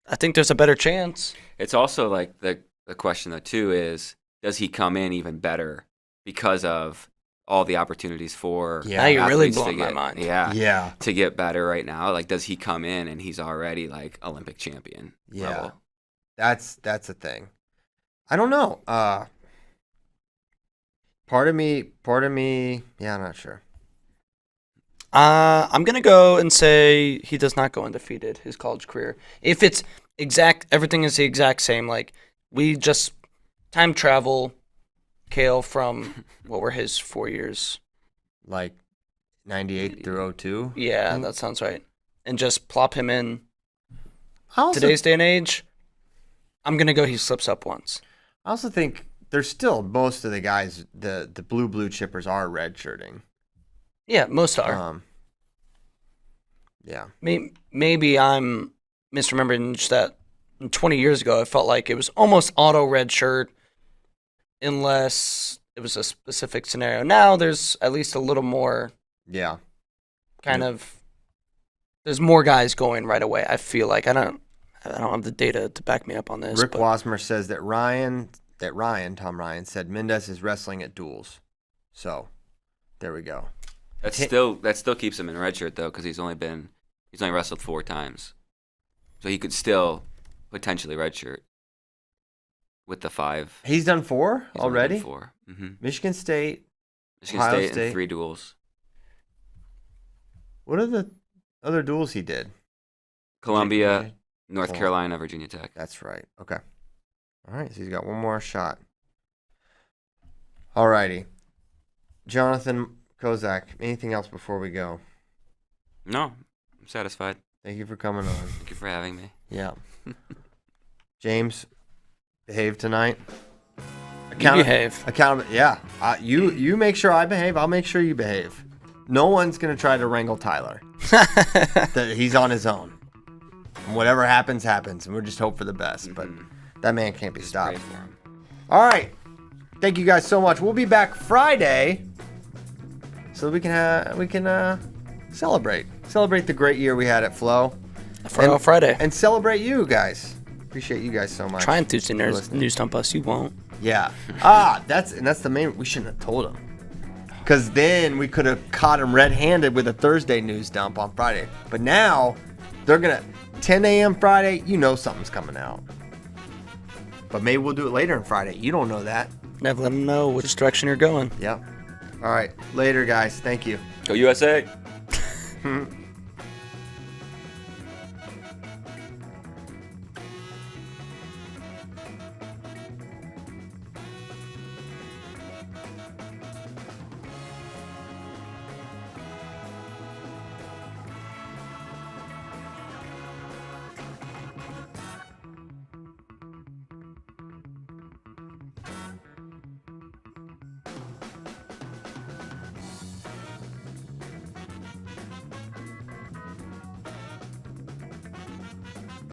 Speaker 4: I think there's a better chance.
Speaker 3: It's also like the question though too is, does he come in even better because of all the opportunities for
Speaker 4: now you're really
Speaker 3: athletes
Speaker 4: blowing my mind.
Speaker 1: Yeah.
Speaker 3: To get better right now? Like, does he come in and he's already like Olympic champion level?
Speaker 1: That's a thing. I don't know. Part of me, yeah, I'm not sure.
Speaker 4: I'm going to go and say he does not go undefeated his college career. If it's everything is the exact same, like we just time travel Cael from, what were his 4 years?
Speaker 1: Like 98 through 02?
Speaker 4: Yeah, that sounds right. And just plop him in
Speaker 1: Also,
Speaker 4: today's day and age, I'm going to go he slips up once.
Speaker 1: I also think there's still most of the guys, the blue chippers are redshirting.
Speaker 4: Yeah, most are.
Speaker 1: Yeah.
Speaker 4: Maybe I'm misremembering just that 20 years ago, I felt like it was almost auto red shirt unless it was a specific scenario. Now there's at least a little more there's more guys going right away. I feel like I don't have the data to back me up on this.
Speaker 1: Rick Wasmer says that Tom Ryan said Mendez is wrestling at duels. So there we go.
Speaker 3: That still keeps him in red shirt though, because he's only wrestled 4 times, so he could still potentially redshirt with the 5.
Speaker 1: He's done 4 already.
Speaker 3: 4. Mm-hmm.
Speaker 1: Michigan State,
Speaker 3: Ohio State, and 3 duels.
Speaker 1: What are the other duels he did?
Speaker 3: Columbia, North Carolina, Virginia Tech.
Speaker 1: That's right. Okay. All right. So he's got one more shot. All righty. Jonathan Kozak, anything else before we go?
Speaker 3: No, I'm satisfied.
Speaker 1: Thank you for coming on.
Speaker 3: Thank you for having me.
Speaker 1: Yeah. James, behave tonight.
Speaker 4: Behave.
Speaker 1: Yeah. You make sure I behave. I'll make sure you behave. No one's going to try to wrangle Tyler. He's on his own. And whatever happens, and we'll just hope for the best. But that man can't be stopped.
Speaker 3: Pray for him.
Speaker 1: All right. Thank you guys so much. We'll be back Friday so we can celebrate the great year we had at Flow.
Speaker 4: FRL Friday.
Speaker 1: And celebrate you guys. Appreciate you guys so much.
Speaker 4: Try and Tuesday news dump us. You won't.
Speaker 1: Yeah. That's the main. We shouldn't have told him. Because then we could have caught him red-handed with a Thursday news dump on Friday. But now, they're going to, 10 a.m. Friday, something's coming out. But maybe we'll do it later on Friday. You don't know that.
Speaker 4: Never let them know which direction you're going.
Speaker 1: Yep. All right. Later, guys. Thank you.
Speaker 3: Go USA.